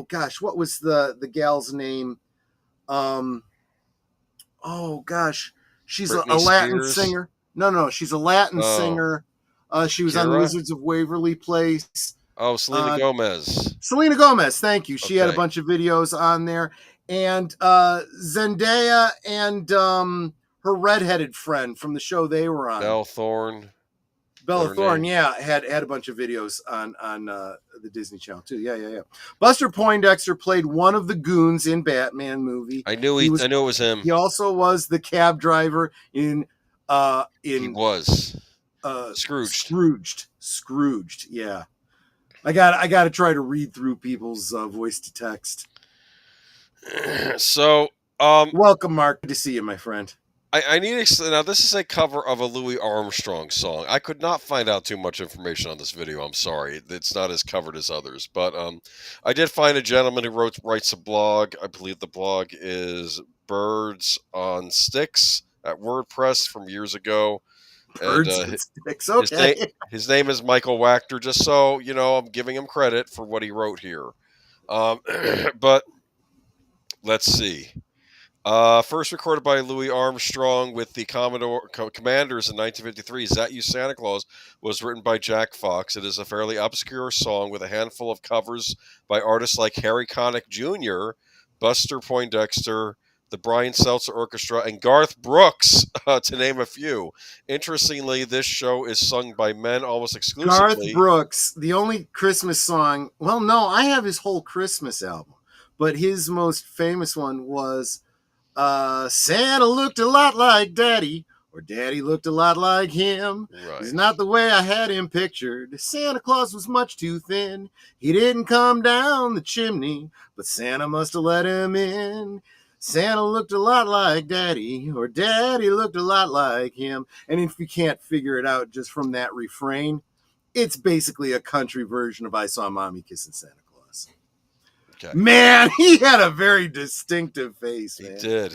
C: gosh, what was the gal's name? Oh gosh, she's a Latin singer. No, she's a Latin singer. She was on the Wizards of Waverly Place.
F: Oh, Selena Gomez.
C: Selena Gomez, thank you. She had a bunch of videos on there. And Zendaya and her redheaded friend from the show they were on. Bella Thorne, had a bunch of videos on the Disney Channel too. Yeah. Buster Poindexter played one of the goons in Batman movie.
F: I knew it was him.
C: He also was the cab driver in
F: he was Scrooged.
C: Scrooged. Yeah, I got to try to read through people's voice to text.
F: So,
C: welcome, Mark. Good to see you, my friend.
F: I need to now. This is a cover of a Louis Armstrong song. I could not find out too much information on this video. I'm sorry, it's not as covered as others. But I did find a gentleman who writes a blog. I believe the blog is Birds on Sticks at WordPress from years ago.
C: Birds on Sticks. Okay.
F: His name is Michael Wachter. Just so you know, I'm giving him credit for what he wrote here. But let's see. First recorded by Louis Armstrong with the Commanders in 1953, Is That You, Santa Claus? Was written by Jack Fox. It is a fairly obscure song with a handful of covers by artists like Harry Connick Jr., Buster Poindexter, the Brian Seltzer Orchestra, and Garth Brooks, to name a few. Interestingly, this show is sung by men almost exclusively.
C: Garth Brooks, the only Christmas song, well, no, I have his whole Christmas album, but his most famous one was Santa looked a lot like Daddy, or Daddy looked a lot like him.
F: Right.
C: It's not the way I had him pictured. Santa Claus was much too thin. He didn't come down the chimney, but Santa must have let him in. Santa looked a lot like Daddy, or Daddy looked a lot like him. And if you can't figure it out just from that refrain, it's basically a country version of I Saw Mommy Kissing Santa Claus. Okay. Man, he had a very distinctive face, man.
F: He did.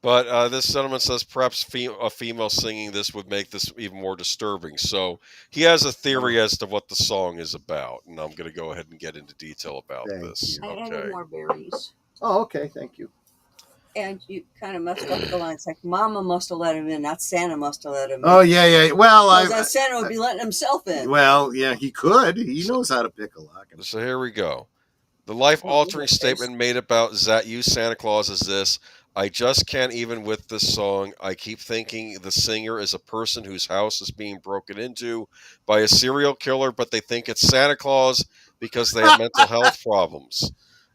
F: But this gentleman says perhaps a female singing this would make this even more disturbing. So he has a
C: Oh,
F: theory as to what the song is about, and I'm going to go ahead and get into detail about
C: thank
F: this.
C: you.
E: I added
F: Okay.
E: more berries.
C: Oh, okay. Thank you.
E: And you kind of messed up the line. It's like Mama must have let him in, not Santa must have let him in.
C: Oh, yeah, yeah. Well,
E: Because then Santa would be letting himself in.
C: well, yeah, he could. He knows how to pick a lock.
F: So here we go. The life-altering statement made about Zat you Santa Claus is this: I just can't even with this song. I keep thinking the singer is a person whose house is being broken into by a serial killer, but they think it's Santa Claus because they have mental health problems.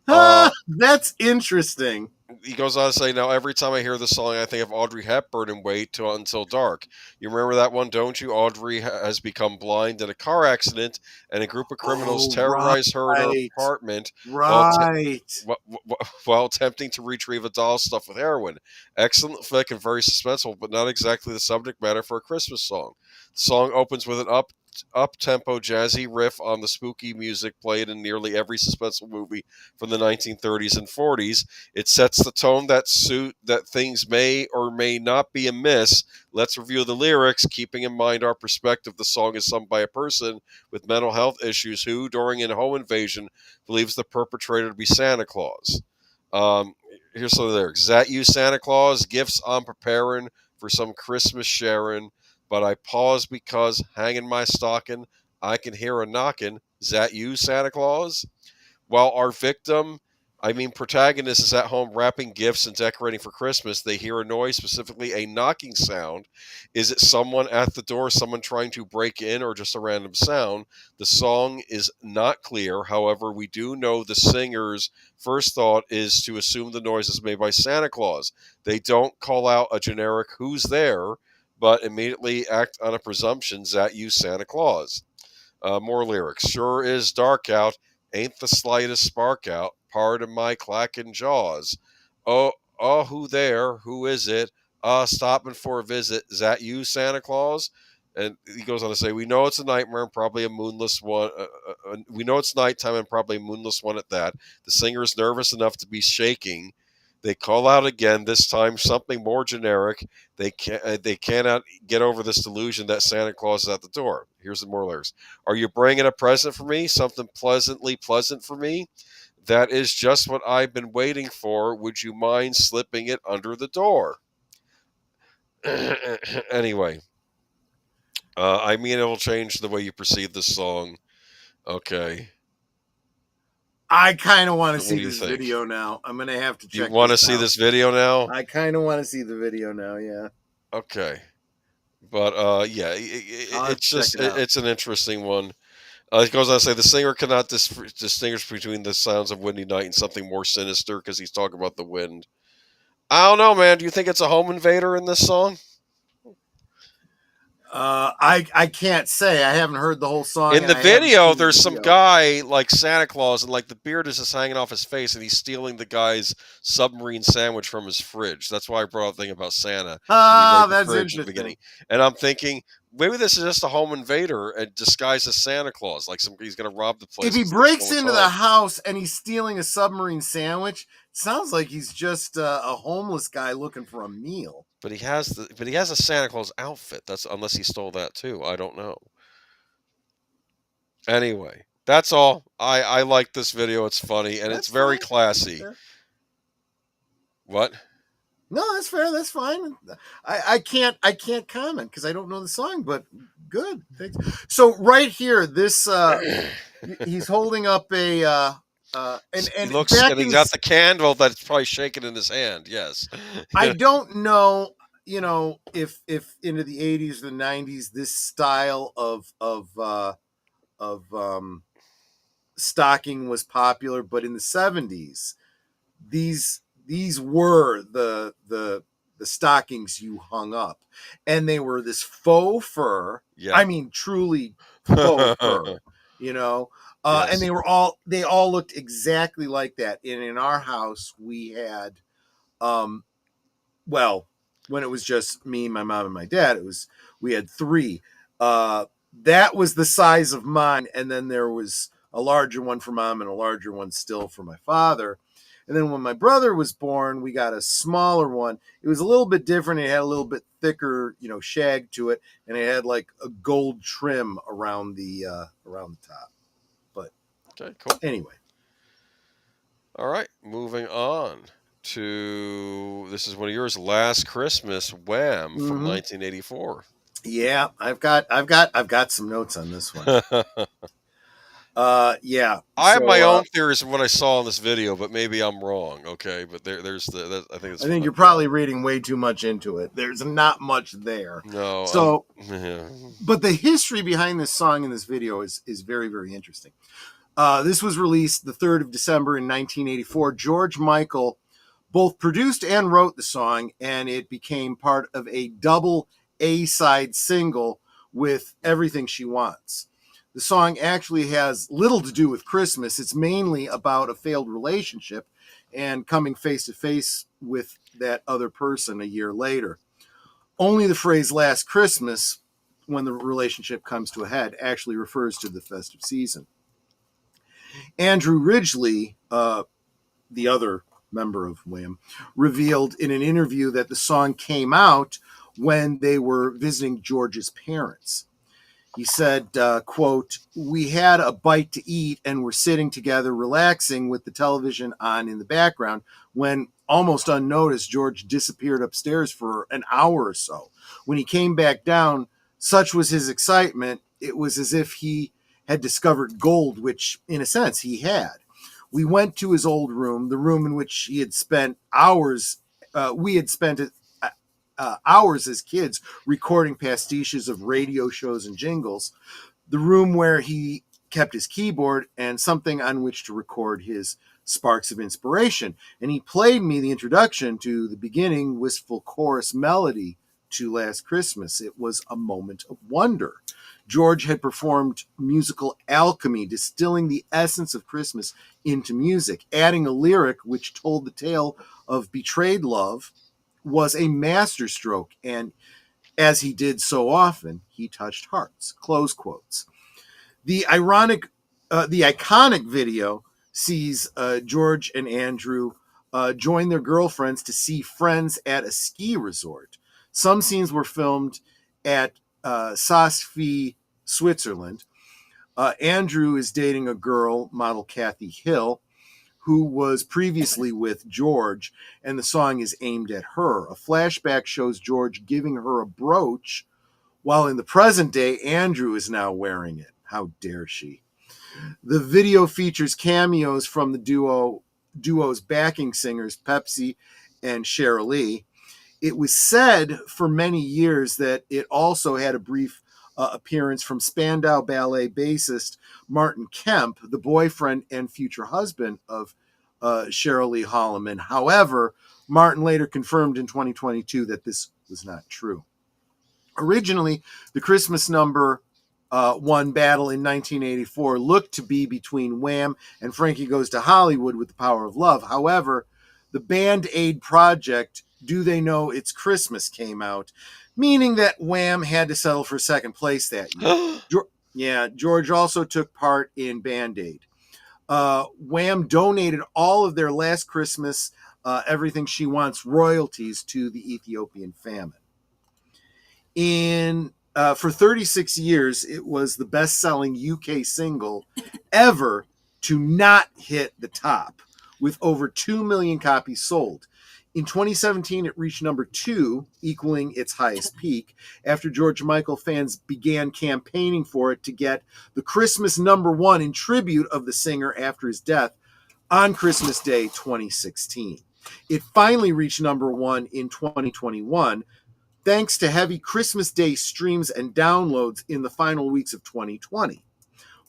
C: That's interesting.
F: He goes on to say, now every time I hear this song, I think of Audrey Hepburn and Wait till Until Dark. You remember that one, don't you? Audrey has become blind in a car accident, and a group of criminals
C: Oh,
F: terrorize her in her
C: right.
F: apartment
C: Right.
F: while attempting to retrieve a doll stuffed with heroin. Excellent flick and very suspenseful, but not exactly the subject matter for a Christmas song. The song opens with an up-tempo jazzy riff on the spooky music played in nearly every suspenseful movie from the 1930s and 40s. It sets the tone that things may or may not be amiss. Let's review the lyrics, keeping in mind our perspective. The song is sung by a person with mental health issues who, during a home invasion, believes the perpetrator to be Santa Claus. Here's some of the lyrics. That you, Santa Claus? Gifts I'm preparing for some Christmas sharing, but I pause because hanging my stocking, I can hear a knocking. Is that you, Santa Claus? While our protagonist is at home wrapping gifts and decorating for Christmas, they hear a noise, specifically a knocking sound. Is it someone at the door, someone trying to break in, or just a random sound? The song is not clear. However, we do know the singer's first thought is to assume the noise is made by Santa Claus. They don't call out a generic "who's there," but immediately act on a presumption that you Santa Claus. More lyrics. Sure is dark out. Ain't the slightest spark out. Pardon my clacking jaws. Oh, who there? Who is it? Stopping for a visit. Is that you, Santa Claus? And he goes on to say, we know it's a nightmare and probably a moonless one. We know it's nighttime and probably a moonless one at that. The singer is nervous enough to be shaking. They call out again, this time something more generic. They cannot get over this delusion that Santa Claus is at the door. Here's the more lyrics. Are you bringing a present for me? Something pleasantly pleasant for me? That is just what I've been waiting for. Would you mind slipping it under the door? Anyway, it'll change the way you perceive this song. Okay.
C: I kind of want to
F: What
C: see
F: do you
C: this
F: think?
C: video now. I'm going to have to
F: Do you
C: check
F: want to
C: this
F: see
C: out.
F: this video now?
C: I kind of want to see the video now, yeah.
F: Okay. But yeah,
C: I'll have
F: it's
C: to check
F: just
C: it out.
F: it's an interesting one. It goes on to say the singer cannot distinguish between the sounds of windy night and something more sinister because he's talking about the wind. I don't know, man. Do you think it's a home invader in this song?
C: I can't say. I haven't heard the whole song.
F: In
C: And
F: the
C: I haven't
F: video,
C: seen the
F: there's some
C: video.
F: guy like Santa Claus, and like the beard is just hanging off his face, and he's stealing the guy's submarine sandwich from his fridge. That's why I brought up the thing about Santa.
C: That's
F: Fridge at the
C: interesting.
F: beginning, and I'm thinking maybe this is just a home invader and disguised as Santa Claus, like he's going to rob the place.
C: If he
F: 'cause
C: breaks
F: someone's
C: into the
F: home.
C: house and he's stealing a submarine sandwich, sounds like he's just a homeless guy looking for a meal.
F: But he has a Santa Claus outfit. That's unless he stole that too. I don't know. Anyway, that's all. I like this video. It's funny and it's
C: That's
F: very
C: fine.
F: classy. What?
C: No, that's fair. That's fine. I can't comment because I don't know the song, but good. Thanks. So right here, this he's holding up a and
F: He looks
C: back
F: and
C: in
F: he's got the candle that's probably shaking in his hand. Yes.
C: I don't know, if into the 80s, the 90s, this style of stocking was popular, but in the 70s, these were the stockings you hung up, and they were this faux fur.
F: Yeah.
C: I mean, truly faux fur.
F: Yes.
C: And they all looked exactly like that. And in our house, we had, well, when it was just me, my mom, and my dad, we had three. That was the size of mine, and then there was a larger one for mom and a larger one still for my father. And then when my brother was born, we got a smaller one. It was a little bit different. It had a little bit thicker, shag to it, and it had like a gold trim around the top. But
F: Okay, cool.
C: anyway.
F: All right, moving on to this is one of yours, Last Christmas, Wham from 1984.
C: Yeah, I've got some notes on this one. Yeah.
F: I have my own theories of what I saw in this video, but maybe I'm wrong. Okay, but I think
C: I think you're probably reading way too much into it. There's not much there.
F: No.
C: So, but the history behind this song in this video is very, very interesting. This was released the 3rd of December in 1984. George Michael both produced and wrote the song, and it became part of a double A-side single with Everything She Wants. The song actually has little to do with Christmas. It's mainly about a failed relationship and coming face to face with that other person a year later. Only the phrase "Last Christmas," when the relationship comes to a head, actually refers to the festive season. Andrew Ridgeley, the other member of Wham, revealed in an interview that the song came out when they were visiting George's parents. He said, quote, "We had a bite to eat and were sitting together relaxing with the television on in the background when, almost unnoticed, George disappeared upstairs for an hour or so. When he came back down, such was his excitement, it was as if he had discovered gold, which, in a sense, he had. We went to his old room, the room in which he had spent hours. We had spent hours as kids recording pastiches of radio shows and jingles, the room where he kept his keyboard and something on which to record his sparks of inspiration. And he played me the introduction to the beginning wistful chorus melody to Last Christmas. It was a moment of wonder. George had performed musical alchemy, distilling the essence of Christmas into music. Adding a lyric which told the tale of betrayed love was a masterstroke, and as he did so often, he touched hearts. Close quotes. The iconic video sees George and Andrew join their girlfriends to see friends at a ski resort. Some scenes were filmed at Saas-Fee, Switzerland. Andrew is dating a girl, model Kathy Hill, who was previously with George, and the song is aimed at her. A flashback shows George giving her a brooch, while in the present day, Andrew is now wearing it. How dare she? The video features cameos from the duo's backing singers, Pepsi and Cheryl Lee. It was said for many years that it also had a brief appearance from Spandau Ballet bassist Martin Kemp, the boyfriend and future husband of Cheryl Lee Holloman. However, Martin later confirmed in 2022 that this was not true. Originally, the Christmas number one battle in 1984 looked to be between Wham and Frankie Goes to Hollywood with the Power of Love. However, the Band-Aid project Do They Know It's Christmas came out, meaning that Wham had to settle for second place that year. George also took part in Band-Aid. Wham donated all of their Last Christmas, Everything She Wants royalties to the Ethiopian famine. For 36 years, it was the best-selling UK single ever to not hit the top, with over 2 million copies sold. In 2017, it reached number 2, equaling its highest peak, after George Michael fans began campaigning for it to get the Christmas number 1 in tribute of the singer after his death on Christmas Day 2016. It finally reached number 1 in 2021, thanks to heavy Christmas Day streams and downloads in the final weeks of 2020.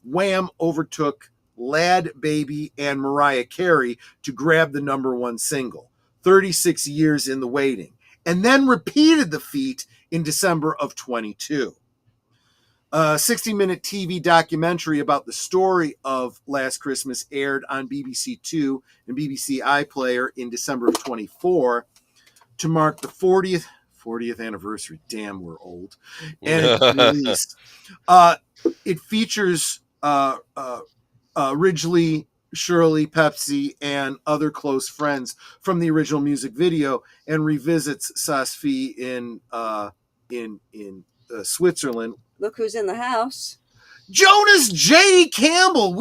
C: Wham overtook Lad Baby and Mariah Carey to grab the number 1 single, 36 years in the waiting, and then repeated the feat in December of 22. A 60-minute TV documentary about the story of Last Christmas aired on BBC Two and BBC iPlayer in December of 24 to mark the 40th anniversary. Damn, we're old. And its release. It features Ridgeley Shirley, Pepsi, and other close friends from the original music video, and revisits Sasfi in Switzerland.
E: Look who's in the house.
C: Jonas J. Campbell.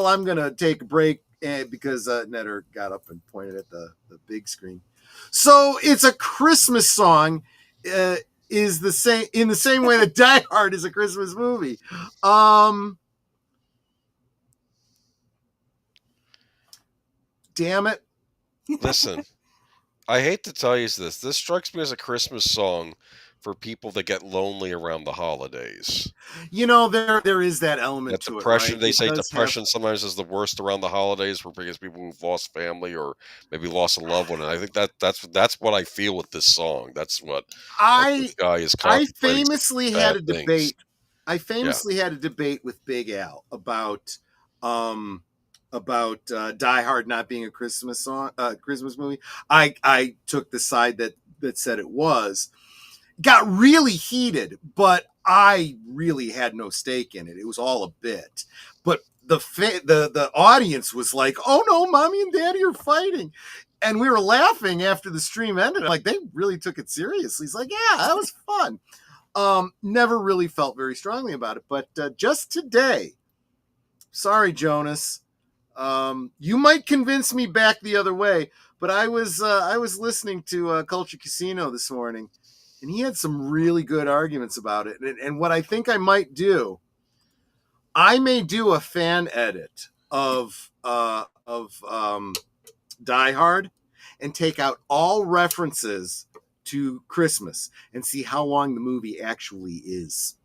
C: I'm gonna take a break because Netter got up and pointed at the big screen. So it's a Christmas song. Is the same in the same way that Die Hard is a Christmas movie. Damn it.
F: Listen, I hate to tell you this. This strikes me as a Christmas song for people that get lonely around the holidays.
C: There is that element
F: That
C: to
F: depression,
C: it, right?
F: they
C: It
F: say
C: does
F: depression sometimes is the worst around the holidays for because people who've lost family or maybe lost a loved one. And I think that's what I feel with this song. That's what this guy is
C: I
F: contemplating
C: famously
F: bad
C: had a
F: things.
C: debate. I
F: Yeah.
C: famously had a debate with Big Al about Die Hard not being a Christmas song, Christmas movie. I took the side that said it was. Got really heated, but I really had no stake in it. It was all a bit. But the audience was like, "Oh no, mommy and daddy are fighting." And we were laughing after the stream ended. Like, they really took it seriously. He's like, "Yeah, that was fun." Never really felt very strongly about it, but just today, sorry, Jonas, you might convince me back the other way. But I was listening to Culture Casino this morning, and he had some really good arguments about it. And what I think I might do, I may do a fan edit of Die Hard and take out all references to Christmas and see how long the movie actually is.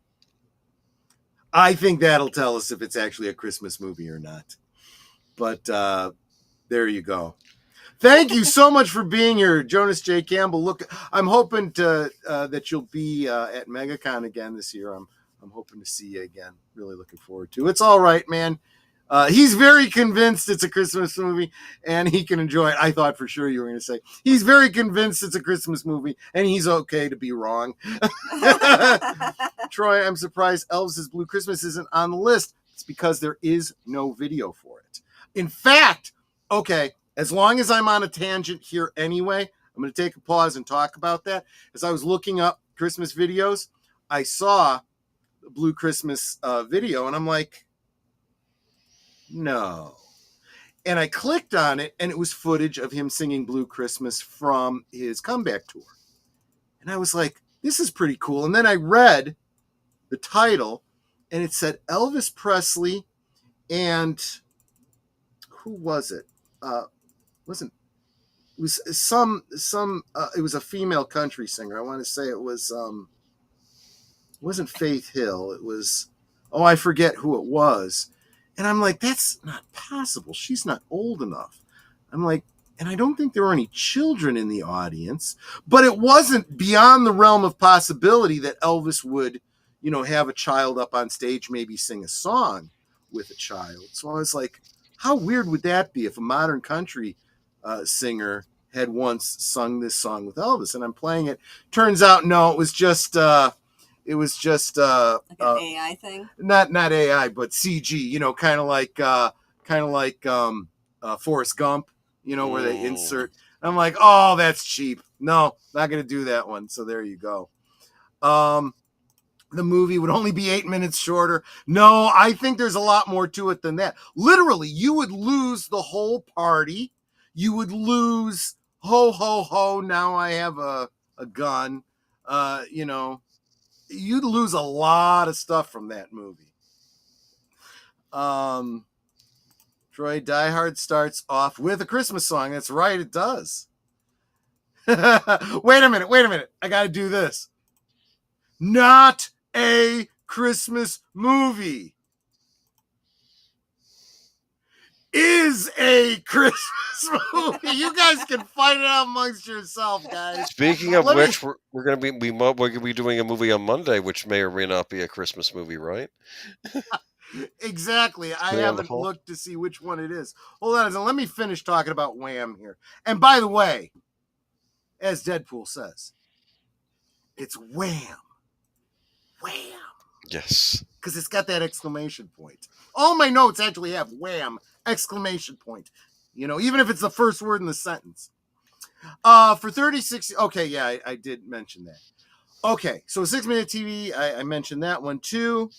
C: I think that'll tell us if it's actually a Christmas movie or not. But there you go. Thank you so much for being here, Jonas J. Campbell. Look, I'm hoping that you'll be at MegaCon again this year. I'm hoping to see you again. Really looking forward to it. It's all right, man. He's very convinced it's a Christmas movie and he can enjoy it. I thought for sure you were going to say he's very convinced it's a Christmas movie and he's okay to be wrong. Troy, I'm surprised Elvis' Blue Christmas isn't on the list. It's because there is no video for it. In fact, okay, as long as I'm on a tangent here anyway, I'm going to take a pause and talk about that. As I was looking up Christmas videos, I saw the Blue Christmas video and I'm like, no. And I clicked on it and it was footage of him singing Blue Christmas from his comeback tour. And I was like, this is pretty cool. And then I read the title and it said Elvis Presley and who was it? It was it was a female country singer. I want to say it was it wasn't Faith Hill. It was, I forget who it was. And I'm like, that's not possible. She's not old enough. I'm like, and I don't think there were any children in the audience, but it wasn't beyond the realm of possibility that Elvis would, have a child up on stage, maybe sing a song with a child. So I was like, how weird would that be if a modern country singer had once sung this song with Elvis? And I'm playing it. Turns out, no, it was just like
E: an AI thing.
C: Not AI, but CG. Kind of like Forrest Gump. Where they insert. I'm like, oh, that's cheap. No, not going to do that one. So there you go. The movie would only be 8 minutes shorter. No, I think there's a lot more to it than that. Literally, you would lose the whole party. You would lose, ho, ho, ho, now I have a gun. You'd lose a lot of stuff from that movie. Troy, Die Hard starts off with a Christmas song. That's right, it does. Wait a minute. I got to do this. Not a Christmas movie. Is a Christmas movie. You guys can find it out amongst yourself, guys.
F: Speaking of which, we're going to be we're going to be doing a movie on Monday, which may or may not be a Christmas movie, right?
C: Exactly. I haven't looked to see which one it is. Hold on, let me finish talking about Wham here. And by the way, as Deadpool says, it's Wham. Wham.
F: Yes.
C: Because it's got that exclamation point. All my notes actually have Wham exclamation point. Even if it's the first word in the sentence. For 36, okay, yeah, I did mention that. Okay, so 6-minute TV, I mentioned that one too.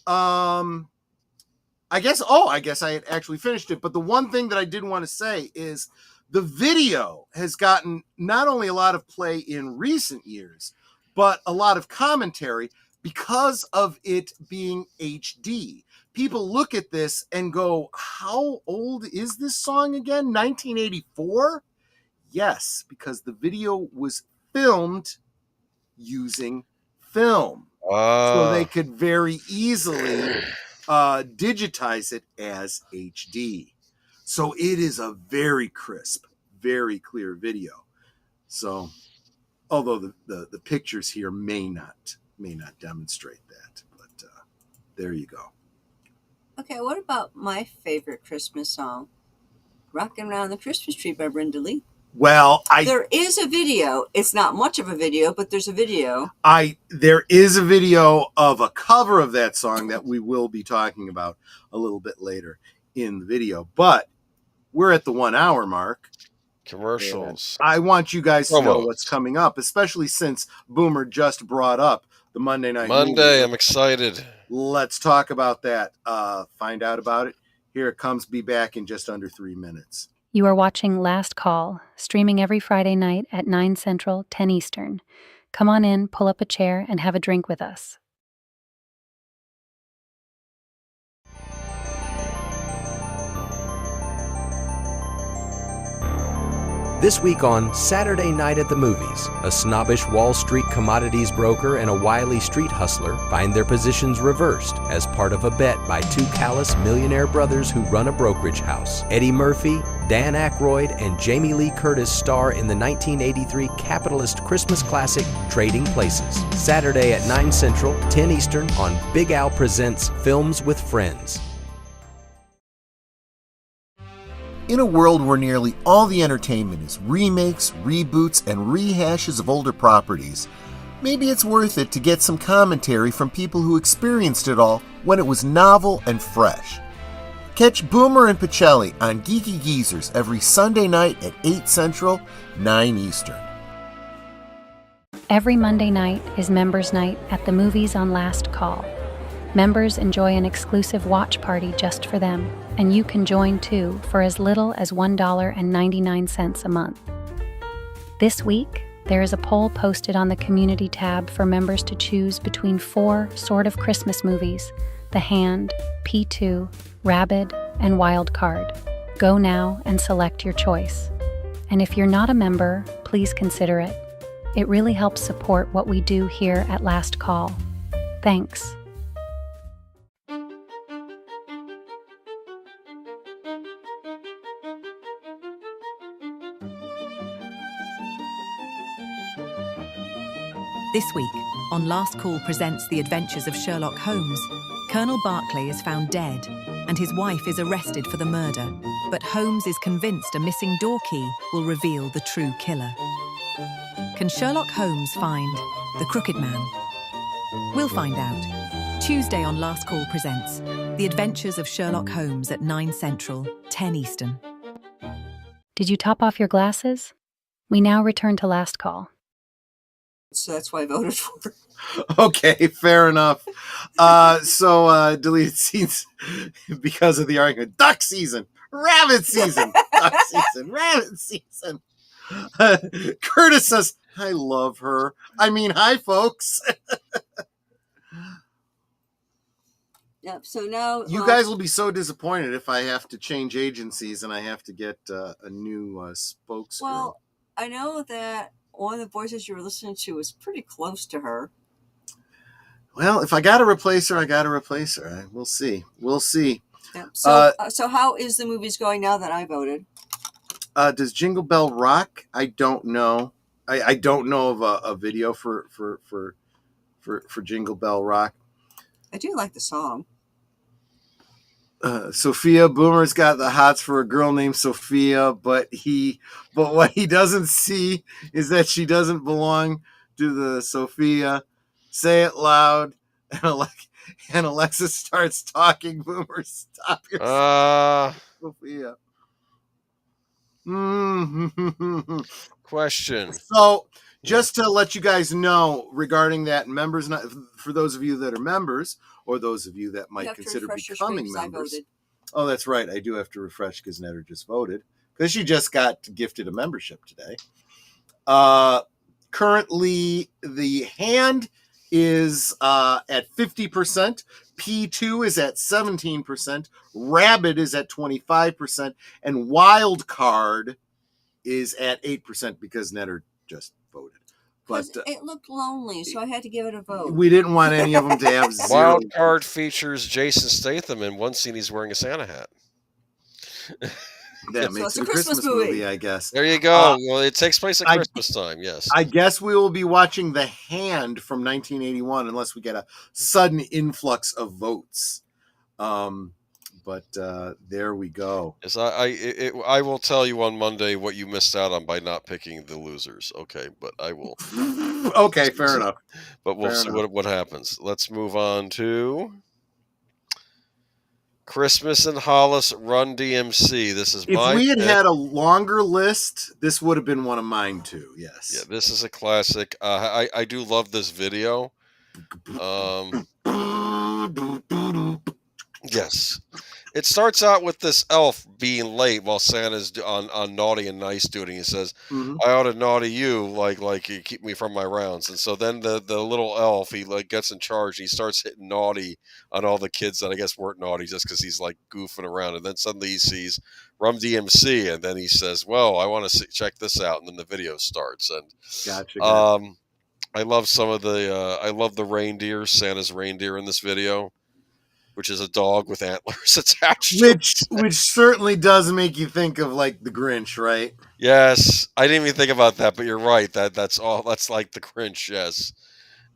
C: I guess I had actually finished it, but the one thing that I did want to say is the video has gotten not only a lot of play in recent years, but a lot of commentary because of it being HD. People look at this and go, how old is this song again? 1984? Yes, because the video was filmed using film. So they could very easily digitize it as HD. So it is a very crisp, very clear video. So although the pictures here may not demonstrate that, but there you go.
E: Okay, what about my favorite Christmas song, Rockin' Around the Christmas Tree by Brenda Lee?
C: Well,
E: there is a video. It's not much of a video, but there's a video.
C: There is a video of a cover of that song that we will be talking about a little bit later in the video. But we're at the 1 hour mark.
F: Commercials.
C: I want you guys to know what's coming up, especially since Boomer just brought up the Monday night movie.
F: I'm excited.
C: Let's talk about that. Find out about it. Here it comes. Be back in just under 3 minutes.
G: You are watching Last Call, streaming every Friday night at 9 Central, 10 Eastern. Come on in, pull up a chair, and have a drink with us.
D: This week on Saturday Night at the Movies, a snobbish Wall Street commodities broker and a wily street hustler find their positions reversed as part of a bet by two callous millionaire brothers who run a brokerage house. Eddie Murphy, Dan Aykroyd, and Jamie Lee Curtis star in the 1983 capitalist Christmas classic Trading Places. Saturday at 9 Central, 10 Eastern on Big Al Presents Films with Friends.
C: In a world where nearly all the entertainment is remakes, reboots, and rehashes of older properties, maybe it's worth it to get some commentary from people who experienced it all when it was novel and fresh. Catch Boomer and Pacelli on Geeky Geezers every Sunday night at 8 Central, 9 Eastern.
G: Every Monday night is Members Night at the Movies on Last Call. Members enjoy an exclusive watch party just for them, and you can join too for as little as $1.99 a month. This week, there is a poll posted on the community tab for members to choose between 4 sort of Christmas movies: The Hand, P2, Rabid, and Wild Card. Go now and select your choice. And if you're not a member, please consider it. It really helps support what we do here at Last Call. Thanks.
H: This week, on Last Call presents The Adventures of Sherlock Holmes, Colonel Barclay is found dead, and his wife is arrested for the murder. But Holmes is convinced a missing door key will reveal the true killer. Can Sherlock Holmes find the Crooked Man? We'll find out. Tuesday on Last Call presents The Adventures of Sherlock Holmes at 9 Central, 10 Eastern.
G: Did you top off your glasses? We now return to Last Call.
E: So that's why I voted for it.
C: Okay, fair enough. Deleted scenes because of the argument. Duck season, rabbit season, duck season, rabbit season. Curtis says, I love her. I mean, hi, folks.
E: Yep, so now...
C: You guys will be so disappointed if I have to change agencies and I have to get a new spokesgirl.
E: Well, I know that one of the voices you were listening to was pretty close to her.
C: Well, if I got to replace her, I got to replace her. We'll see. We'll see.
E: Yeah. So how is the movies going now that I voted?
C: Does Jingle Bell Rock? I don't know. I don't know of a video for Jingle Bell Rock.
E: I do like the song.
C: Sophia Boomer's got the hots for a girl named Sophia, but what he doesn't see is that she doesn't belong to the Sophia. Say it loud, and Alexa starts talking. Boomer, stop yourself. Sophia.
F: Question.
C: So, just to let you guys know regarding that members night, for those of you that are members or those of you that might consider becoming members. Oh, that's right. I do have to refresh because Netter just voted because she just got gifted a membership today. Currently, the hand is at 50%. P2 is at 17%. Rabbit is at 25%. And Wild Card is at 8% because Netter just voted. But
E: it looked lonely, so I had to give it a vote.
C: We didn't want any of them to have zero.
F: Wild Card features Jason Statham. In one scene, he's wearing a Santa hat.
C: That makes it a Christmas movie, I guess.
F: There you go. Well, it takes place at Christmas time, yes.
C: I guess we will be watching The Hand from 1981 unless we get a sudden influx of votes. But there we go.
F: Yes, I will tell you on Monday what you missed out on by not picking the losers. Okay, but I will.
C: Okay, fair enough.
F: But we'll see what happens. Let's move on to Christmas in Hollis, Run DMC. This is
C: if we had a longer list, this would have been one of mine too. Yes.
F: Yeah, this is a classic. I do love this video. Yes. It starts out with this elf being late while Santa's on naughty and nice duty. He says, I ought to naughty you, like you keep me from my rounds. And so then the little elf, he gets in charge. And he starts hitting naughty on all the kids that I guess weren't naughty just because he's goofing around. And then suddenly he sees Rum DMC, and then he says, well, I want to check this out. And then the video starts. And
C: gotcha.
F: I love some of I love the reindeer, Santa's reindeer in this video, which is a dog with antlers attached.
C: Which certainly does make you think of the Grinch, right?
F: Yes, I didn't even think about that, but you're right. That's like the Grinch, yes.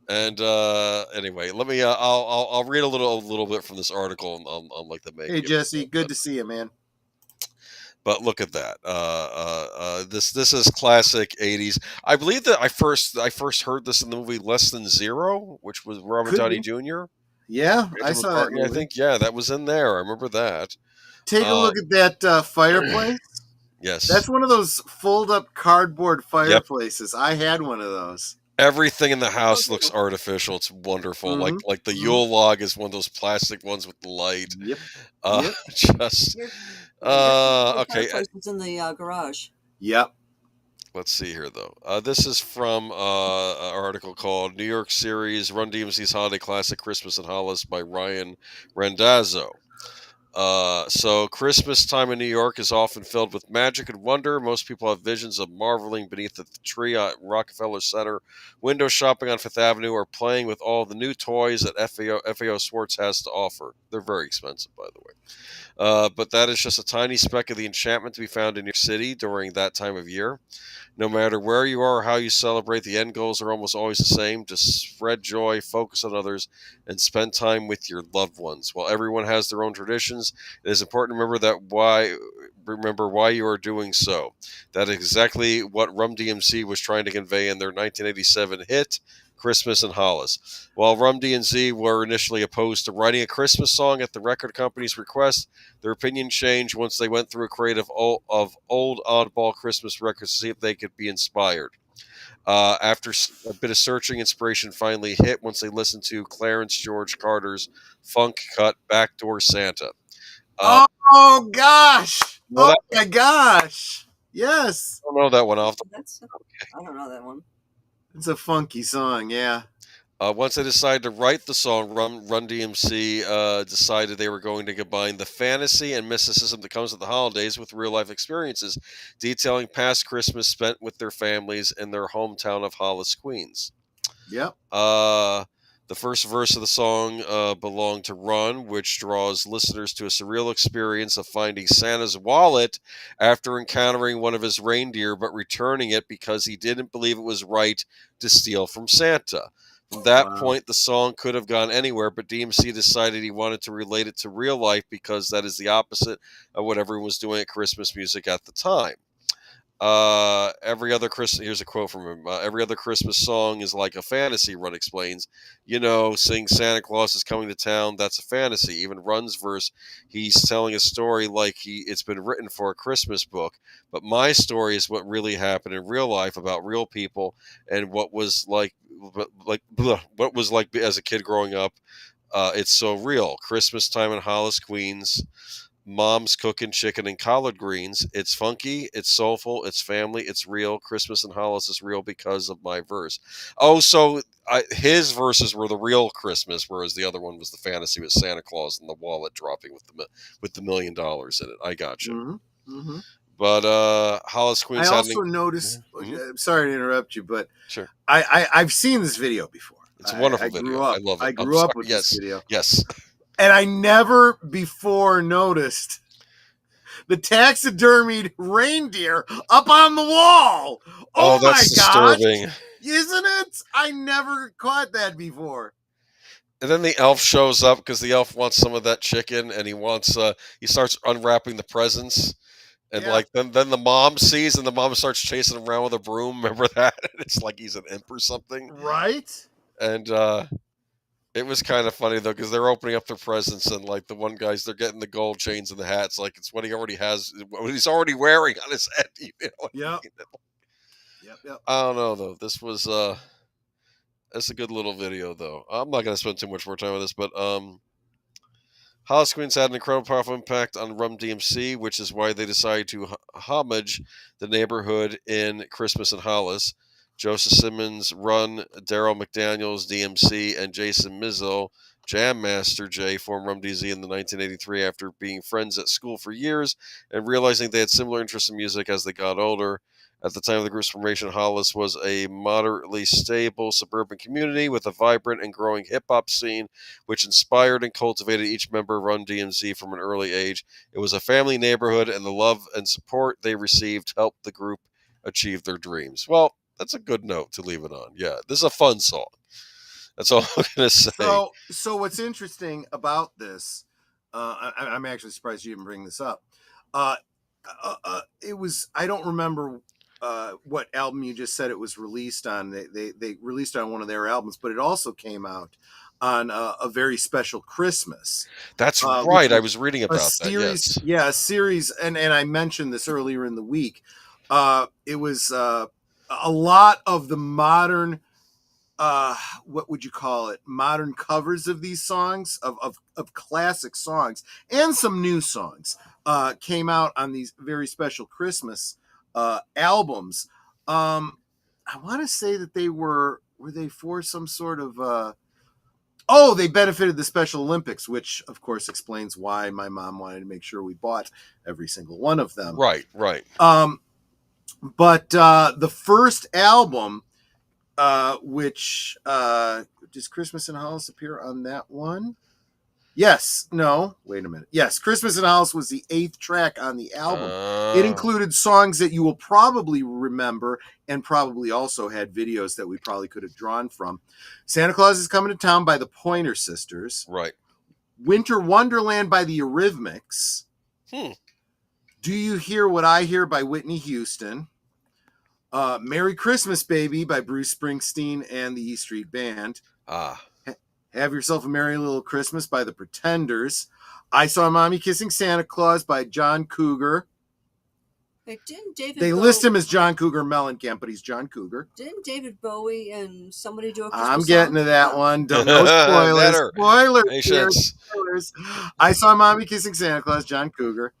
F: And anyway, let me. I'll read a little bit from this article on the making.
C: Hey Jesse, good to see you, man.
F: But look at that. This is classic '80s. I believe that I first heard this in the movie Less Than Zero, which was Robert Downey Jr.
C: Yeah, I saw that movie.
F: I think, that was in there. I remember that.
C: Take a look at that fireplace.
F: Yes.
C: That's one of those fold-up cardboard fireplaces. Yep. I had one of those.
F: Everything in the house looks artificial. It's wonderful. Mm-hmm. Like the Yule log is one of those plastic ones with the light.
C: Yep.
F: Just... okay.
E: It's in the garage.
C: Yep.
F: Let's see here, though. This is from an article called New York Series Run DMC's Holiday Classic Christmas in Hollis by Ryan Randazzo. So Christmas time in New York is often filled with magic and wonder. Most people have visions of marveling beneath the tree at Rockefeller Center, window shopping on Fifth Avenue, or playing with all the new toys that FAO Schwartz has to offer. They're very expensive, by the way. But that is just a tiny speck of the enchantment to be found in your city during that time of year. No matter where you are or how you celebrate, the end goals are almost always the same. To spread joy, focus on others, and spend time with your loved ones. While everyone has their own traditions, it is important to remember why you are doing so. That is exactly what Rum DMC was trying to convey in their 1987 hit, Christmas in Hollis. While Rum DMC were initially opposed to writing a Christmas song at the record company's request, their opinion changed once they went through a creative of old oddball Christmas records to see if they could be inspired. After a bit of searching, inspiration finally hit once they listened to Clarence George Carter's funk cut Backdoor Santa.
C: Oh gosh! Oh my gosh! Yes.
F: I don't know that one off.
E: I don't know that one.
C: It's a funky song, yeah.
F: Once they decided to write the song, Run DMC decided they were going to combine the fantasy and mysticism that comes with the holidays with real-life experiences, detailing past Christmas spent with their families in their hometown of Hollis, Queens.
C: Yep.
F: The first verse of the song belonged to Run, which draws listeners to a surreal experience of finding Santa's wallet after encountering one of his reindeer, but returning it because he didn't believe it was right to steal from Santa. From that point, the song could have gone anywhere, but DMC decided he wanted to relate it to real life because that is the opposite of what everyone was doing at Christmas music at the time. Every other Christmas, here's a quote from him. Every other Christmas song is like a fantasy. Run explains. Sing Santa Claus is coming to town. That's a fantasy. Even Run's verse, he's telling a story like it's been written for a Christmas book. But my story is what really happened in real life about real people and what was what was like as a kid growing up. It's so real. Christmas time in Hollis, Queens. Mom's cooking chicken and collard greens. It's funky, it's soulful, it's family, it's real. Christmas in Hollis is real because of my verse. Oh, so his verses were the real Christmas, whereas the other one was the fantasy with Santa Claus and the wallet dropping with the $1 million in it. I got you.
C: Mm-hmm. Mm-hmm.
F: But Hollis, Queens.
C: I also noticed.
F: Mhm.
C: Sorry to interrupt you, but
F: Sure,
C: I've seen this video before.
F: it's a wonderful
C: I
F: video.
C: grew up.
F: I love it.
C: I grew up with this video.
F: Yes.
C: And I never before noticed the taxidermied reindeer up on the wall. Oh
F: that's
C: my gosh.
F: disturbing.
C: Isn't it? I never caught that before.
F: And then the elf shows up because the elf wants some of that chicken, and he starts unwrapping the presents, and
C: Yeah.
F: then the mom sees, and the mom starts chasing him around with a broom. Remember that? It's like he's an imp or something.
C: Right?
F: And it was kind of funny though because they're opening up their presents, and like the one guy's, they're getting the gold chains and the hats, like it's what he already has, what he's already wearing on his head.
C: Yep. Yep.
F: I don't know though. This was that's a good little video though. I'm not gonna spend too much more time on this, but Hollis Queens had an incredible powerful impact on Rum DMC, which is why they decided to homage the neighborhood in Christmas in Hollis. Joseph Simmons, Run, Daryl McDaniels, DMC, and Jason Mizzo, Jam Master Jay, formed Rum DZ in the 1983 after being friends at school for years and realizing they had similar interests in music as they got older. At the time of the group's formation, Hollis was a moderately stable suburban community with a vibrant and growing hip-hop scene, which inspired and cultivated each member of Run DMC from an early age. It was a family neighborhood, and the love and support they received helped the group achieve their dreams. Well, that's a good note to leave it on. Yeah, this is a fun song. That's all I'm going to say.
C: So what's interesting about this, I'm actually surprised you didn't bring this up. It was, I don't remember what album you just said it was released on. They released it on one of their albums, but it also came out on a very special Christmas.
F: That's right. I was reading about
C: series,
F: that. Yes.
C: Yeah, a series, and I mentioned this earlier in the week. It was a lot of the modern, what would you call it? Modern covers of these songs, of classic songs, and some new songs came out on these very special Christmas albums. I want to say that they were they for some sort of they benefited the Special Olympics, which of course explains why my mom wanted to make sure we bought every single one of them.
F: Right.
C: But the first album, which does Christmas in Hollis appear on that one? Yes. No. Wait a minute. Yes. Christmas in Hollis was the 8th track on the album. It included songs that you will probably remember and probably also had videos that we probably could have drawn from. Santa Claus is Coming to Town by the Pointer Sisters.
F: Right.
C: Winter Wonderland by the Eurythmics. Do You Hear What I Hear by Whitney Houston. Merry Christmas Baby by Bruce Springsteen and the E Street Band. Have Yourself a Merry Little Christmas by the Pretenders. I Saw Mommy Kissing Santa Claus by John Cougar.
E: Hey, didn't David
C: They list him as John Cougar Mellencamp, but he's John Cougar.
E: Didn't David Bowie and somebody do a Christmas
C: I'm getting
E: song?
C: to that one. No spoilers. Spoilers.
F: Patience.
C: Spoilers. I Saw Mommy Kissing Santa Claus, John Cougar.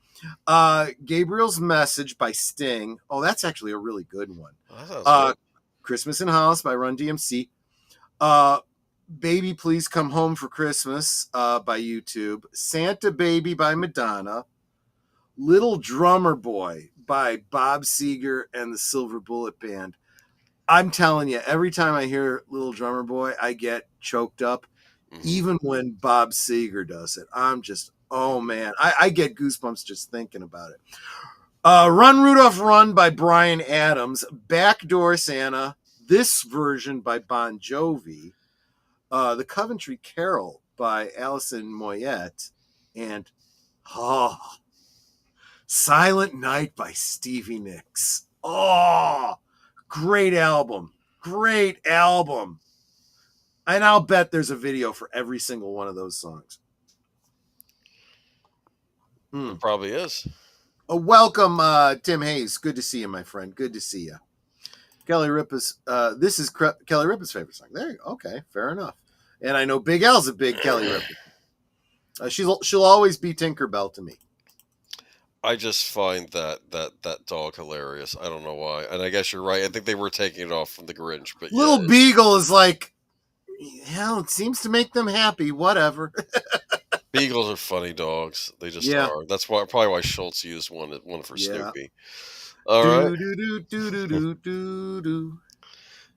C: Gabriel's Message by Sting. Oh, that's actually a really good one.
F: Good.
C: Christmas in Hollis by Run DMC. Baby Please Come Home for Christmas by YouTube. Santa Baby by Madonna. Little Drummer Boy by Bob Seger and the Silver Bullet Band. I'm telling you, every time I hear Little Drummer Boy, I get choked up. Even when Bob Seger does it, I'm just, oh man, I get goosebumps just thinking about it. Run Rudolph Run by Bryan Adams. Backdoor Santa, this version by Bon Jovi. The Coventry Carol by Alison Moyet. And Silent Night by Stevie Nicks. Oh, great album. Great album. And I'll bet there's a video for every single one of those songs.
F: It probably is.
C: Welcome, Tim Hayes. Good to see you, my friend. Good to see you. Kelly Ripa's. This is Kelly Ripa's favorite song. There you go. Okay, fair enough. And I know Big L's a big Kelly Ripa. She'll always be Tinkerbell to me.
F: I just find that dog hilarious. I don't know why, and I guess you're right. I think they were taking it off from the Grinch, but
C: Little Beagle is like, hell, it seems to make them happy. Whatever.
F: Beagles are funny dogs. They just are. That's probably why Schultz used one for Snoopy. All right.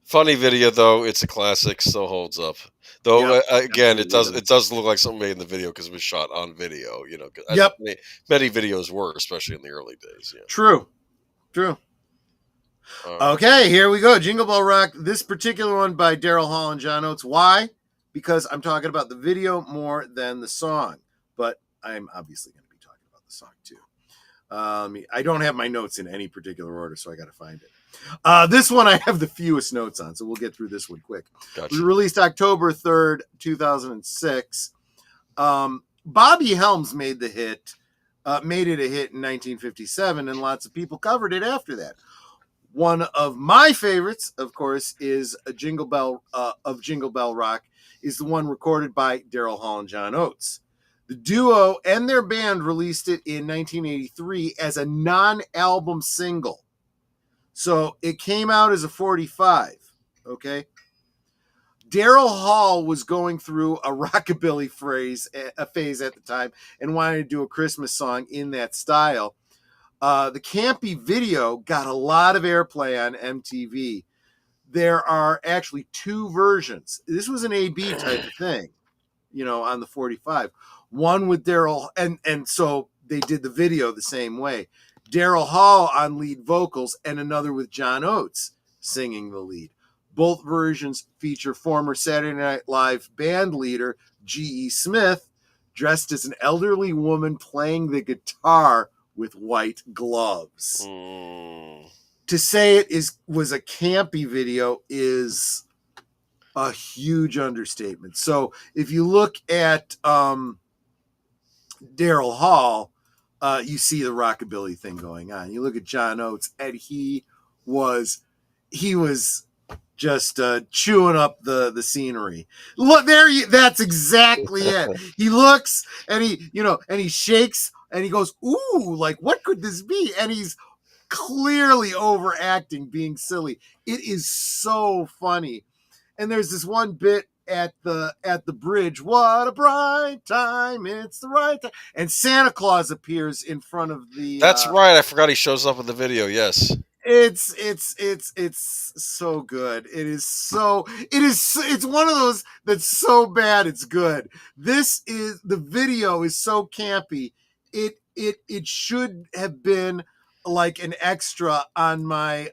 F: Funny video though. It's a classic. Still holds up. Though again, it does look like something made in the video because it was shot on video. You know. Many videos were, especially in the early days. Yeah.
C: True. Okay, here we go. Jingle Bell Rock. This particular one by Daryl Hall and John Oates. Why? Because I'm talking about the video more than the song, but I'm obviously going to be talking about the song too. I don't have my notes in any particular order, so I got to find it. This one I have the fewest notes on, so we'll get through this one quick.
F: Gotcha.
C: It was released October 3rd, 2006. Bobby Helms made it a hit in 1957, and lots of people covered it after that. One of my favorites, of course, is a Jingle Bell Rock, is the one recorded by Daryl Hall and John Oates. The duo and their band released it in 1983 as a non-album single. So it came out as a 45, okay? Daryl Hall was going through a rockabilly phase at the time and wanted to do a Christmas song in that style. The campy video got a lot of airplay on MTV. There are actually two versions. This was an A-B type of thing, on the 45. One with Daryl, and so they did the video the same way. Daryl Hall on lead vocals and another with John Oates singing the lead. Both versions feature former Saturday Night Live band leader G.E. Smith dressed as an elderly woman playing the guitar with white gloves. To say it was a campy video is a huge understatement. So if you look at Daryl Hall, you see the rockabilly thing going on. You look at John Oates, and he was just chewing up the scenery. Look there, that's exactly it. He looks and he shakes and he goes, "Ooh, like what could this be?" And he's clearly overacting, being silly. It is so funny. And there's this one bit at the bridge. What a bright time! It's the right time. And Santa Claus appears in front of the.
F: That's right. I forgot he shows up in the video. Yes.
C: It's so good. It's one of those that's so bad it's good. The video is so campy. It should have been like an extra on my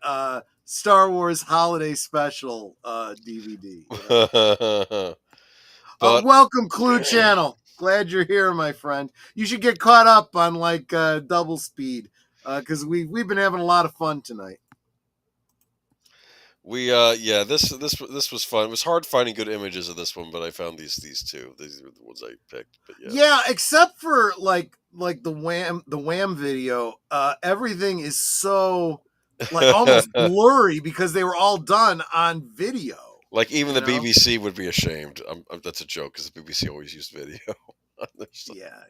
C: Star Wars Holiday Special DVD. Welcome, Clue Channel. Glad you're here, my friend. You should get caught up on like double speed because we've been having a lot of fun tonight.
F: This was fun. It was hard finding good images of this one, but I found these two. These are the ones I picked. But
C: yeah, except for like the Wham video, everything is so like almost blurry because they were all done on video.
F: Like even the BBC would be ashamed. That's a joke because the BBC always used video.
C: Yeah.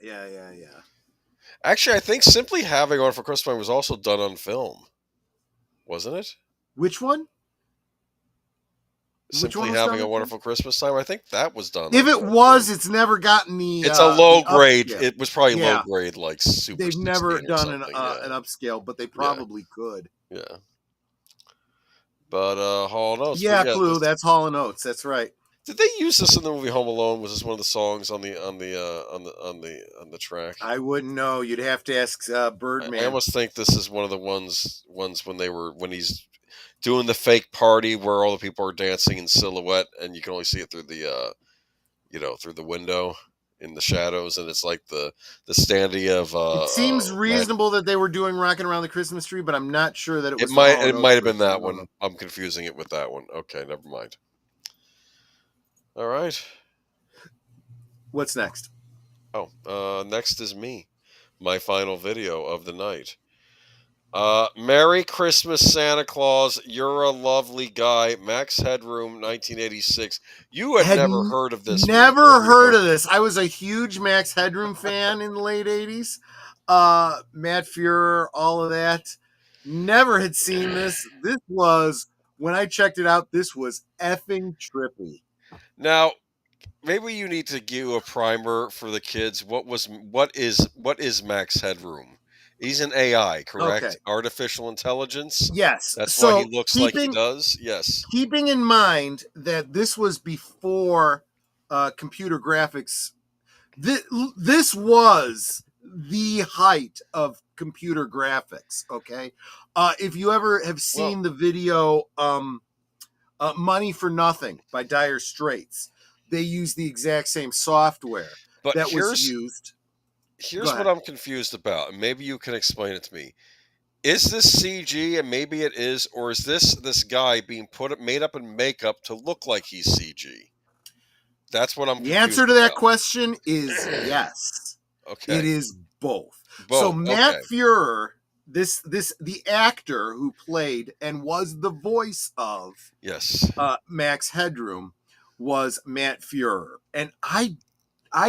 F: Actually, I think Simply Having On for Christmas was also done on film, wasn't it?
C: Which one?
F: Simply Having a Wonderful Christmas Time. I think that was done.
C: If it was, it's never gotten the.
F: It's a low grade. It was probably low grade, like super.
C: They've never done an upscale, but they probably could.
F: Yeah. But Hall & Oates.
C: Yeah, Clue. That's Hall & Oates. That's right.
F: Did they use this in the movie Home Alone? Was this one of the songs on the track?
C: I wouldn't know. You'd have to ask Birdman.
F: I almost think this is one of the ones when he's doing the fake party where all the people are dancing in silhouette and you can only see it through the through the window. in the shadows, and it's like the standee of
C: It seems
F: Mac.
C: reasonable that they were doing "Rocking Around the Christmas Tree," but I'm not sure that it
F: It
C: was the
F: might
C: Hall and Oates
F: have been
C: version. I
F: that
C: don't know.
F: one. I'm confusing it with that one. Okay, never mind. All right.
C: What's next?
F: Oh, next is me. My final video of the night. Merry Christmas, Santa Claus. You're a lovely guy. Max Headroom, 1986. You had never heard of this movie.
C: Never heard of this. I was a huge Max Headroom fan in the late 80s. Matt Fuhrer, all of that. Never had seen this. This was, when I checked it out, this was effing trippy.
F: Now, maybe you need to give a primer for the kids. What is Max Headroom? He's an AI, correct?
C: Okay.
F: Artificial intelligence.
C: Yes.
F: That's why he
C: So
F: looks like he does. Yes.
C: keeping in mind that this was before computer graphics, this was the height of computer graphics. Okay, if you ever have seen the video "Money for Nothing" by Dire Straits, they use the exact same software
F: But
C: that was used.
F: Here's what I'm confused about, and maybe you can explain it to me. Is this CG, and maybe it is, or is this guy being made up in makeup to look like he's CG? That's what I'm confused
C: The answer to that
F: about.
C: question is yes.
F: Okay.
C: It is both.
F: Both.
C: So Matt
F: Okay.
C: Fuhrer, the actor who played and was the voice of
F: Yes.
C: Max Headroom, was Matt Fuhrer, and I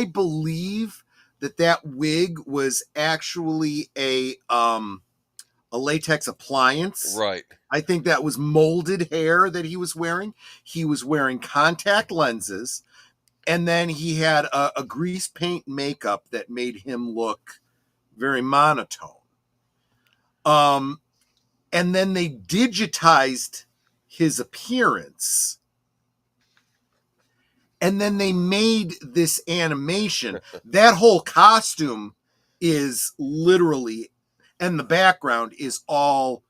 C: believe that wig was actually a latex appliance.
F: Right.
C: I think that was molded hair that he was wearing. He was wearing contact lenses, and then he had a grease paint makeup that made him look very monotone. And then they digitized his appearance, and then they made this animation. That whole costume is literally, and the background is all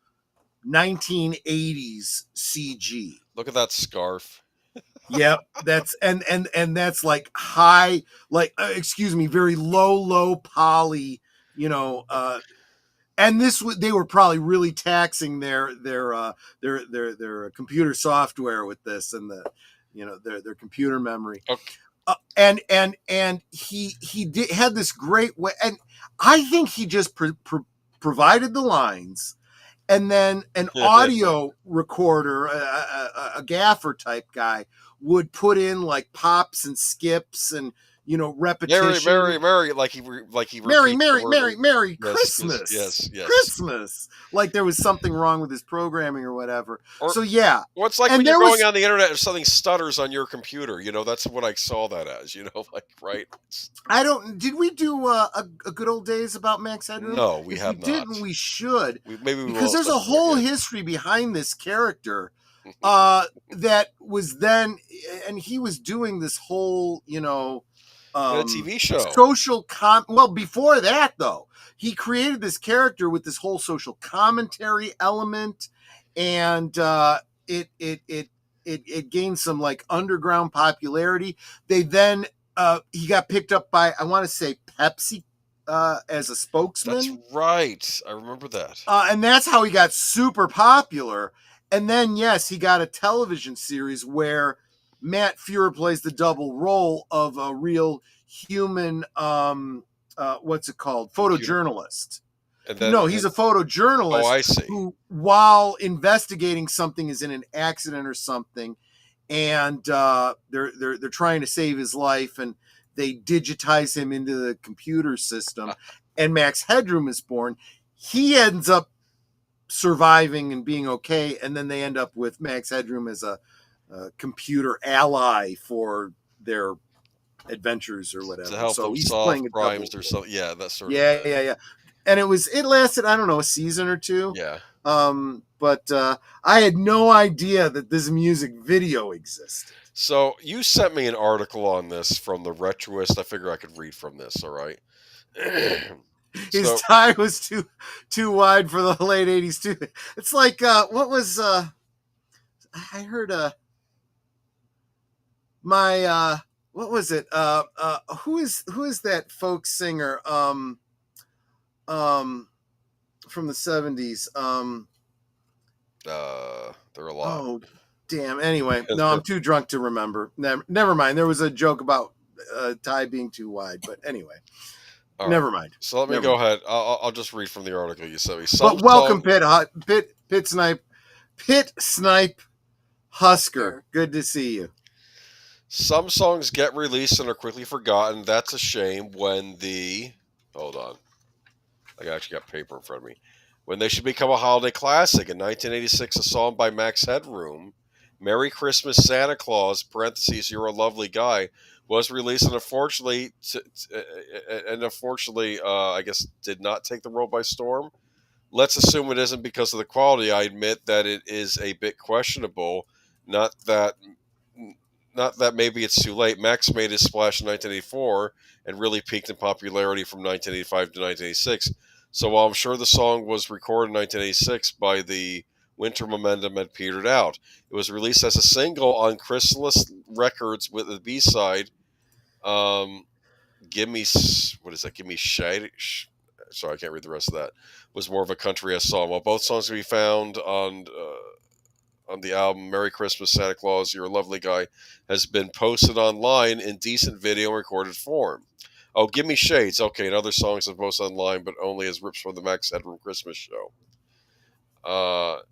C: 1980s CG.
F: Look at that scarf.
C: Yep, that's and that's like high, like excuse me, very low poly, and they were probably really taxing their computer software with this, and their computer memory.
F: Okay.
C: And he had this great way, and I think he just provided the lines, and then an audio recorder, a gaffer type guy, would put in like pops and skips and repetition.
F: Merry, like he
C: Merry Christmas.
F: Yes.
C: Christmas. Like there was something wrong with his programming or whatever. So yeah.
F: Well, it's like when you're going on the internet and something stutters on your computer. That's what I saw that as. Like, right?
C: Did we do a good old days about Max Headroom?
F: No, we have not.
C: Didn't we should?
F: Maybe we
C: because there's a whole history behind this character that was then, and he was doing this whole
F: a TV show.
C: Well, before that though, he created this character with this whole social commentary element, and it gained some like underground popularity. They then he got picked up by, I want to say, Pepsi as a spokesman.
F: That's right. I remember that.
C: And that's how he got super popular. And then yes, he got a television series where Matt Fuhrer plays the double role of a real human, what's it called? Photojournalist. He's a photojournalist.
F: Oh, I see.
C: Who, while investigating something, is in an accident or something, and they're trying to save his life, and they digitize him into the computer system, and Max Headroom is born. He ends up surviving and being okay, and then they end up with Max Headroom as a computer ally for their adventures or whatever.
F: To help them solve crimes or so. Yeah, that sort of.
C: Yeah. And it lasted, I don't know, a season or two.
F: Yeah.
C: But I had no idea that this music video existed.
F: So you sent me an article on this from the Retroist. I figure I could read from this. All right.
C: His tie was too wide for the late 80s too. It's like what was I heard my what was it? Who is that folk singer? From the 70s.
F: There are a lot.
C: Oh, damn. Anyway, no, I'm too drunk to remember. Never mind. There was a joke about tie being too wide, but anyway,
F: All
C: never
F: right.
C: mind.
F: So let me
C: Never
F: go
C: mind.
F: ahead. I'll just read from the article you sent me.
C: But welcome, Pit Snipe Husker. Good to see you.
F: Some songs get released and are quickly forgotten. That's a shame when hold on. I actually got paper in front of me. When they should become a holiday classic. In 1986, a song by Max Headroom, Merry Christmas Santa Claus, parentheses, You're a Lovely Guy, was released and unfortunately, I guess, did not take the world by storm. Let's assume it isn't because of the quality. I admit that it is a bit questionable. Not that maybe it's too late. Max made his splash in 1984 and really peaked in popularity from 1985 to 1986. So while I'm sure the song was recorded in 1986, by the winter momentum had petered out. It was released as a single on Chrysalis Records with the B-side, Give Me Shade. Sorry, I can't read the rest of that. Was more of a country-esque song. While both songs can be found on the album Merry Christmas Santa Claus, You're a Lovely Guy, has been posted online in decent video and recorded form. Oh, Give Me Shades. Okay, and other songs have posted online, but only as rips from the Max Headroom Christmas show. Let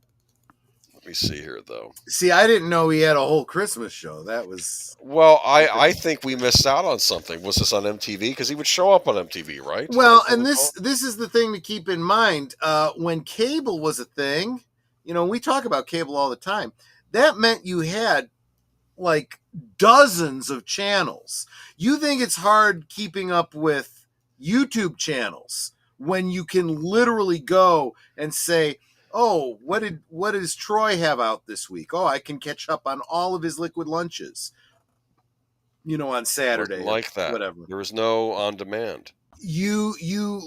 F: me see here, though.
C: See, I didn't know he had a whole Christmas show. That was...
F: Well, I think we missed out on something. Was this on MTV? Because he would show up on MTV, right?
C: Well, and this is the thing to keep in mind. When cable was a thing, we talk about cable all the time. That meant you had like dozens of channels. You think it's hard keeping up with YouTube channels when you can literally go and say, oh, what does Troy have out this week? Oh, I can catch up on all of his liquid lunches, on Saturday.
F: Like that.
C: Whatever.
F: There was no on demand.
C: You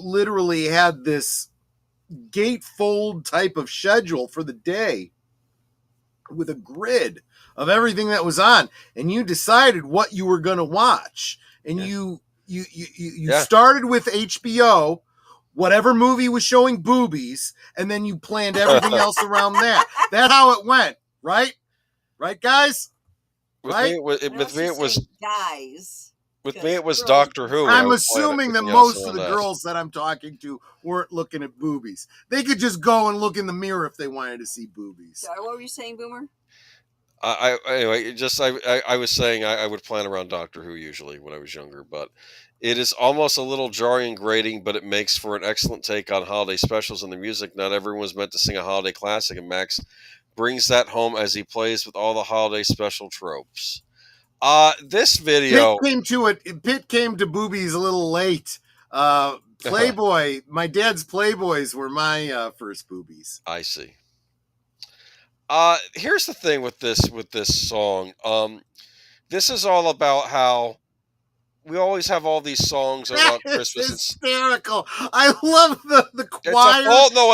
C: literally had this gatefold type of schedule for the day with a grid of everything that was on, and you decided what you were going to watch, and you started with HBO, whatever movie was showing boobies, and then you planned everything else around that. That's how it went, right guys?
F: With me it was
E: guys.
F: With me, it was Doctor Who.
C: I'm assuming that most of the girls that I'm talking to weren't looking at boobies. They could just go and look in the mirror if they wanted to see boobies.
E: Sorry, what were you saying, Boomer?
F: I was saying I would plan around Doctor Who usually when I was younger, but it is almost a little jarring and grating, but it makes for an excellent take on holiday specials and the music. Not everyone was meant to sing a holiday classic, and Max brings that home as he plays with all the holiday special tropes. This video...
C: Pitt came to boobies a little late. Playboy, my dad's Playboys were my first boobies.
F: I see. Here's the thing with this song. This is all about how we always have all these songs about Christmas.
C: It's hysterical. I love the choir.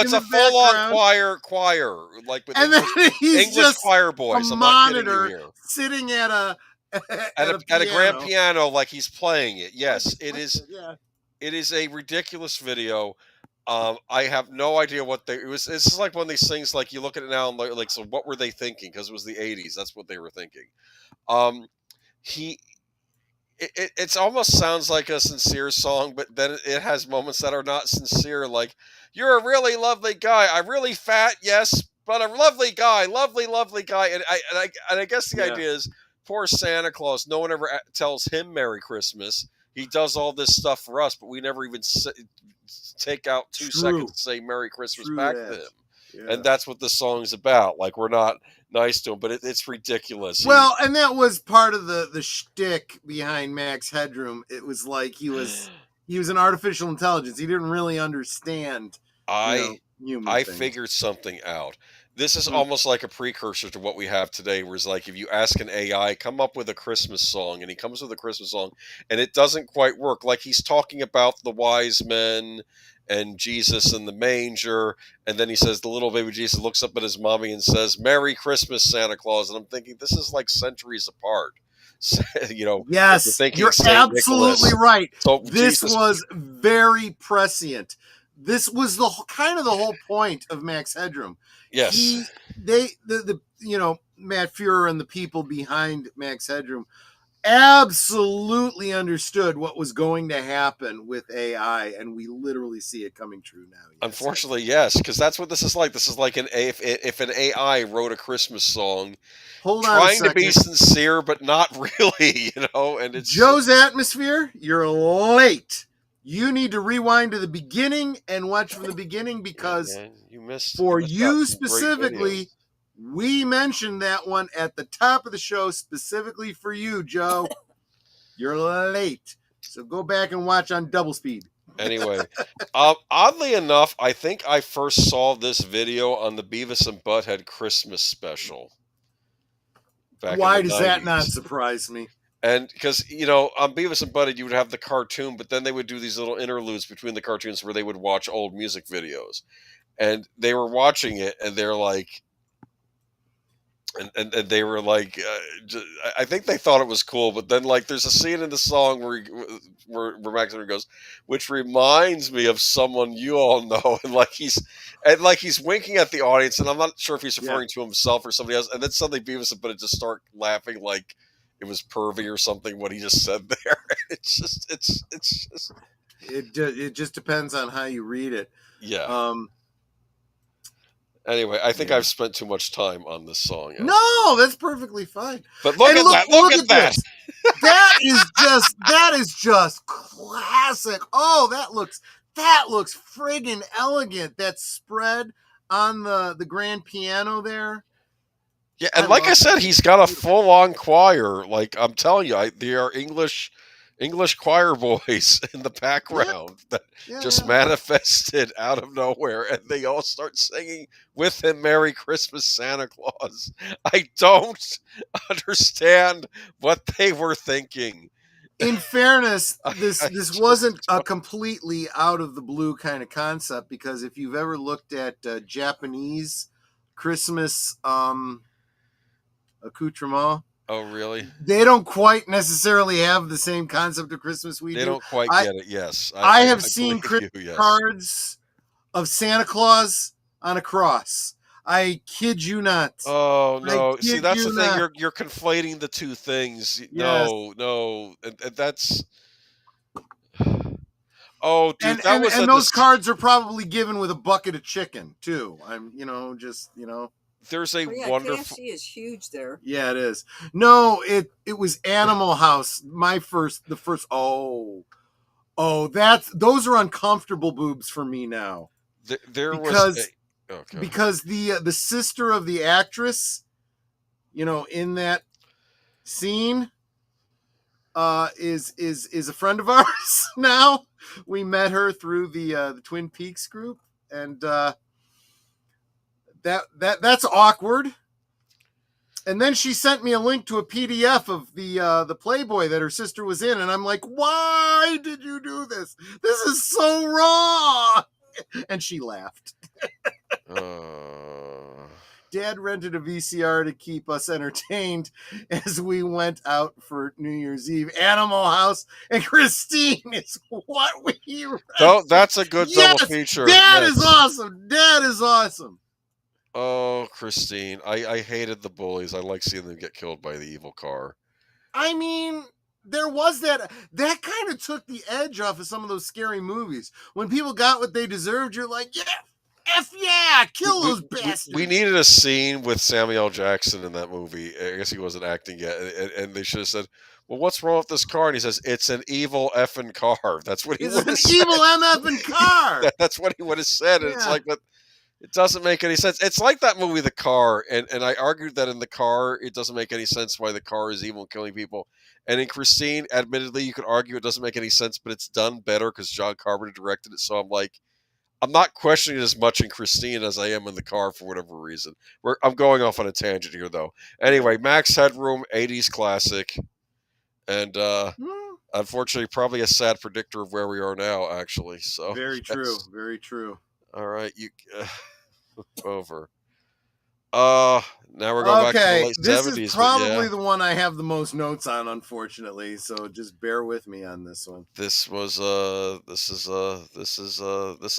F: It's a full-on choir, like with
C: and then he's
F: English
C: just
F: choir boys.
C: A
F: I'm
C: monitor sitting at a
F: grand piano, like he's playing it. Yes, it is.
C: Yeah.
F: It is a ridiculous video. I have no idea what This is like one of these things. Like you look at it now and like, so what were they thinking? Because it was the '80s. That's what they were thinking. It almost sounds like a sincere song, but then it has moments that are not sincere. Like, you're a really lovely guy. I'm really fat, yes, but a lovely guy, lovely guy. And I guess the idea is, poor Santa Claus. No one ever tells him Merry Christmas. He does all this stuff for us, but we never even take out 2 seconds to say Merry Christmas back to him. Yeah. And that's what the song's about. Like, we're not nice to him, but it's ridiculous.
C: Well, and that was part of the shtick behind Max Headroom. It was like he was an artificial intelligence. He didn't really understand.
F: I figured something out. This is almost like a precursor to what we have today, where it's like if you ask an AI, come up with a Christmas song, and he comes with a Christmas song, and it doesn't quite work. Like he's talking about the wise men and Jesus in the manger, and then he says the little baby Jesus looks up at his mommy and says, Merry Christmas, Santa Claus. And I'm thinking, this is like centuries apart. if you're
C: Yes,
F: thinking
C: you're
F: Saint
C: absolutely
F: Nicholas.
C: right.
F: So
C: This
F: Jesus,
C: was very prescient. This was the kind of the whole point of Max Headroom.
F: yes.
C: Matt Fuhrer and the people behind Max Headroom absolutely understood what was going to happen with AI, and we literally see it coming true now. Yes.
F: Unfortunately, yes, because that's what this is like. This is like if an AI wrote a Christmas song,
C: Hold on a
F: trying to be
C: second.
F: sincere but not really, and it's
C: Joe's Atmosphere, you're late. You need to rewind to the beginning and watch from the beginning because
F: man, you missed
C: for
F: out
C: you
F: some great
C: specifically,
F: videos.
C: we mentioned that one at the top of the show specifically for you, Joe. You're late. So go back and watch on double speed.
F: Anyway, oddly enough, I think I first saw this video on the Beavis and Butthead Christmas special back in
C: Why
F: the
C: does that not
F: 90s.
C: surprise me?
F: And because, on Beavis and Butthead, you would have the cartoon, but then they would do these little interludes between the cartoons where they would watch old music videos. And they were watching it, and they're like, and they were like, I think they thought it was cool, but then like there's a scene in the song where Max goes, which reminds me of someone you all know, and he's winking at the audience, and I'm not sure if he's referring to himself or somebody else, and then suddenly Beavis and Butthead just start laughing like it was pervy or something what he just said there.
C: It just depends on how you read it.
F: Yeah. Anyway, I think I've spent too much time on this song.
C: No, that's perfectly fine.
F: But look at that! Look at that!
C: That is just classic. Oh, that looks friggin' elegant. That spread on the grand piano there.
F: Yeah, and like I said, he's got a full-on choir. Like I'm telling you, they are English choir boys in the background that just manifested out of nowhere, and they all start singing with him "Merry Christmas, Santa Claus." I don't understand what they were thinking.
C: In fairness, this wasn't a completely out of the blue kind of concept, because if you've ever looked at Japanese Christmas accoutrement.
F: Oh, really?
C: They don't quite necessarily have the same concept of Christmas we do.
F: They don't quite get it, yes.
C: I have seen Christmas cards of Santa Claus on a cross. I kid you not.
F: Oh, no. See, that's the thing. You're conflating the two things.
C: Yes.
F: No. And that's... Oh, dude,
C: and those cards are probably given with a bucket of chicken, too.
F: There's a wonderful...
E: KFC is huge there.
C: Yeah, it is. No, it was Animal House. The first. Oh, those are uncomfortable boobs for me now. Because the sister of the actress, in that scene, is a friend of ours now. We met her through the Twin Peaks group, and that's awkward. And then she sent me a link to a PDF of the Playboy that her sister was in, and I'm like, why did you do this? This is so wrong. And she laughed. Dad rented a VCR to keep us entertained as we went out for New Year's Eve. Animal House and Christine is what we rented.
F: Oh, that's a good double feature.
C: That is awesome. That is awesome.
F: Oh, Christine. I hated the bullies. I like seeing them get killed by the evil car.
C: I mean, there was that kind of took the edge off of some of those scary movies. When people got what they deserved, you're like, kill those bastards.
F: We needed a scene with Samuel L. Jackson in that movie. I guess he wasn't acting yet. And they should have said, well, what's wrong with this car? And he says, it's an evil effing car. That's what he would have said.
C: Evil effing car.
F: That's what he would have said. And it's like, but it doesn't make any sense. It's like that movie, The Car. And I argued that in The Car, it doesn't make any sense why the car is evil and killing people. And in Christine, admittedly, you could argue it doesn't make any sense, but it's done better because John Carpenter directed it. So I'm like, I'm not questioning it as much in Christine as I am in The Car for whatever reason. I'm going off on a tangent here, though. Anyway, Max Headroom, 80s classic. And unfortunately, probably a sad predictor of where we are now, actually. So
C: very true. Very true.
F: All right, over. Now we're going back to the
C: Okay,
F: late
C: this is
F: 70s, but yeah.
C: probably the one I have the most notes on, unfortunately. So just bear with me on this one.
F: This was this is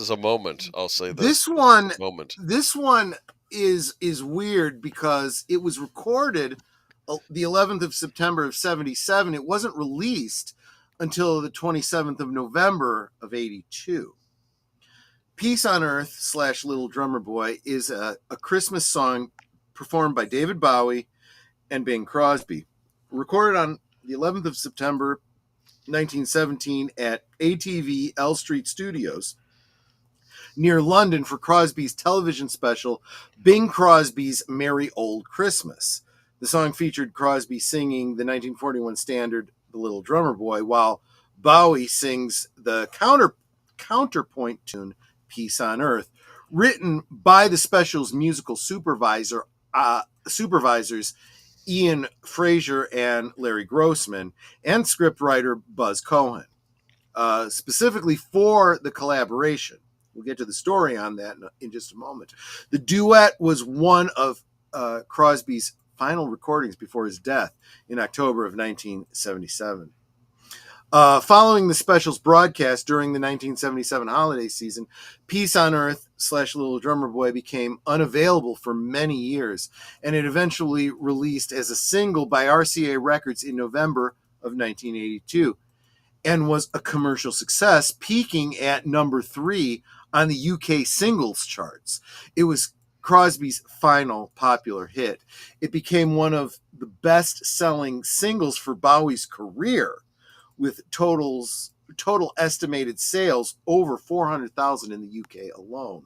F: a moment. I'll say
C: This
F: this is
C: one,
F: a moment.
C: this one is weird because it was recorded the 11th of September of 77. It wasn't released until the 27th of November of 82. Peace on Earth / Little Drummer Boy is a Christmas song performed by David Bowie and Bing Crosby. Recorded on the 11th of September 1917 at ATV L Street Studios near London for Crosby's television special, Bing Crosby's Merry Old Christmas. The song featured Crosby singing the 1941 standard, The Little Drummer Boy, while Bowie sings the counterpoint tune, Peace on Earth, written by the special's musical supervisors Ian Fraser and Larry Grossman, and scriptwriter Buzz Cohen, specifically for the collaboration. We'll get to the story on that in just a moment. The duet was one of Crosby's final recordings before his death in October of 1977. Following the special's broadcast during the 1977 holiday season, Peace on Earth / Little Drummer Boy became unavailable for many years, and it eventually released as a single by RCA Records in November of 1982, and was a commercial success, peaking at number 3 on the UK singles charts. It was Crosby's final popular hit. It became one of the best-selling singles for Bowie's career, with total estimated sales over 400,000 in the UK alone.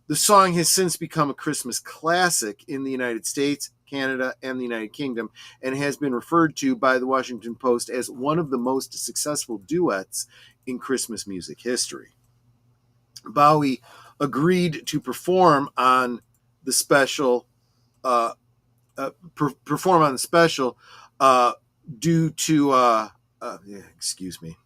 C: The song has since become a Christmas classic in the United States, Canada, and the United Kingdom, and has been referred to by the Washington Post as one of the most successful duets in Christmas music history. Bowie agreed to perform on the special, due to excuse me,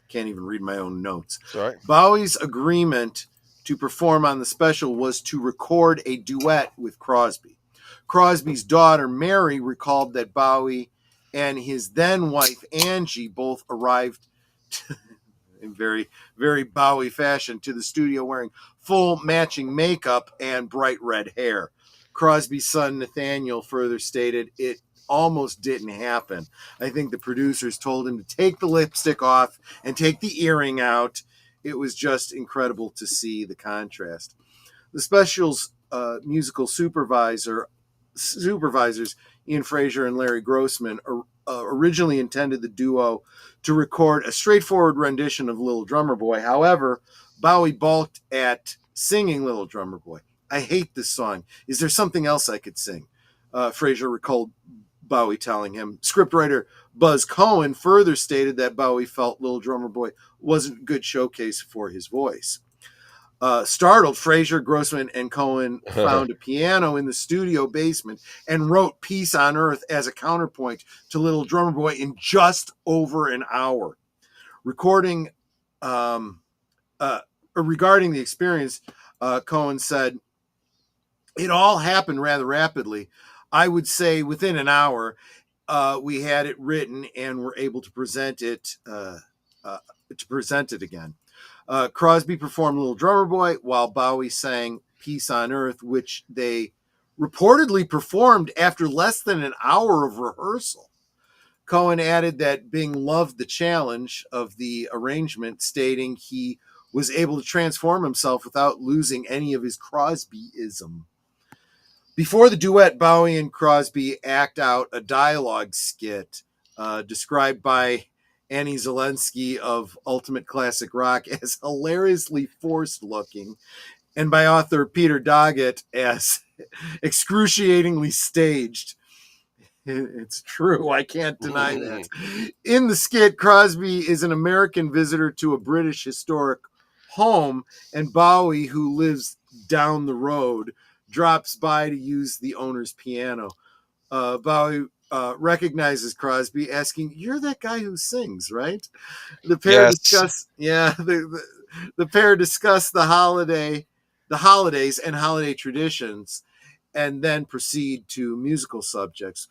C: can't even read my own notes.
F: Sorry.
C: Bowie's agreement to perform on the special was to record a duet with Crosby. Crosby's daughter, Mary, recalled that Bowie and his then wife, Angie, both arrived in very, very Bowie fashion to the studio wearing full matching makeup and bright red hair. Crosby's son, Nathaniel, further stated, "It almost didn't happen. I think the producers told him to take the lipstick off and take the earring out. It was just incredible to see the contrast." The special's musical supervisors, Ian Fraser and Larry Grossman, originally intended the duo to record a straightforward rendition of Little Drummer Boy. However, Bowie balked at singing Little Drummer Boy. "I hate this song. Is there something else I could sing?" Fraser recalled Bowie telling him. Scriptwriter Buzz Cohen further stated that Bowie felt Little Drummer Boy wasn't a good showcase for his voice. Startled, Fraser, Grossman, and Cohen found a piano in the studio basement and wrote Peace on Earth as a counterpoint to Little Drummer Boy in just over an hour. Regarding the experience, Cohen said, "It all happened rather rapidly. I would say within an hour, we had it written and were able to present it again." Crosby performed Little Drummer Boy while Bowie sang Peace on Earth, which they reportedly performed after less than an hour of rehearsal. Cohen added that Bing loved the challenge of the arrangement, stating he was able to transform himself without losing any of his Crosbyism. Before the duet, Bowie and Crosby act out a dialogue skit described by Annie Zelensky of Ultimate Classic Rock as hilariously forced-looking, and by author Peter Doggett as excruciatingly staged. It's true. I can't deny that. In the skit, Crosby is an American visitor to a British historic home, and Bowie, who lives down the road, drops by to use the owner's piano. Bowie recognizes Crosby, asking, "You're that guy who sings, right?" The pair discuss, the pair discuss the holidays and holiday traditions, and then proceed to musical subjects,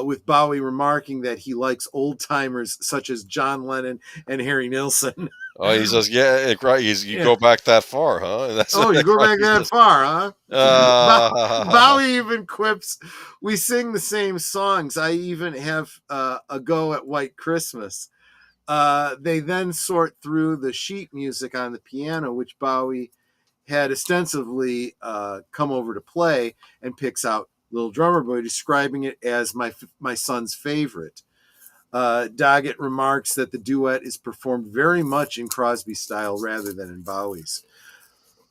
C: with Bowie remarking that he likes old timers such as John Lennon and Harry Nilsson.
F: Oh, he says, yeah, right. You
C: Yeah.
F: go back that far, huh? And
C: Oh, you
F: that's
C: go
F: right.
C: back
F: He
C: that
F: says,
C: far, huh?
F: uh,
C: Bowie even quips, "We sing the same songs. I even have a go at White Christmas." They then sort through the sheet music on the piano, which Bowie had ostensibly come over to play, and picks out Little Drummer Boy, describing it as my son's favorite. Doggett remarks that the duet is performed very much in Crosby style rather than in Bowie's.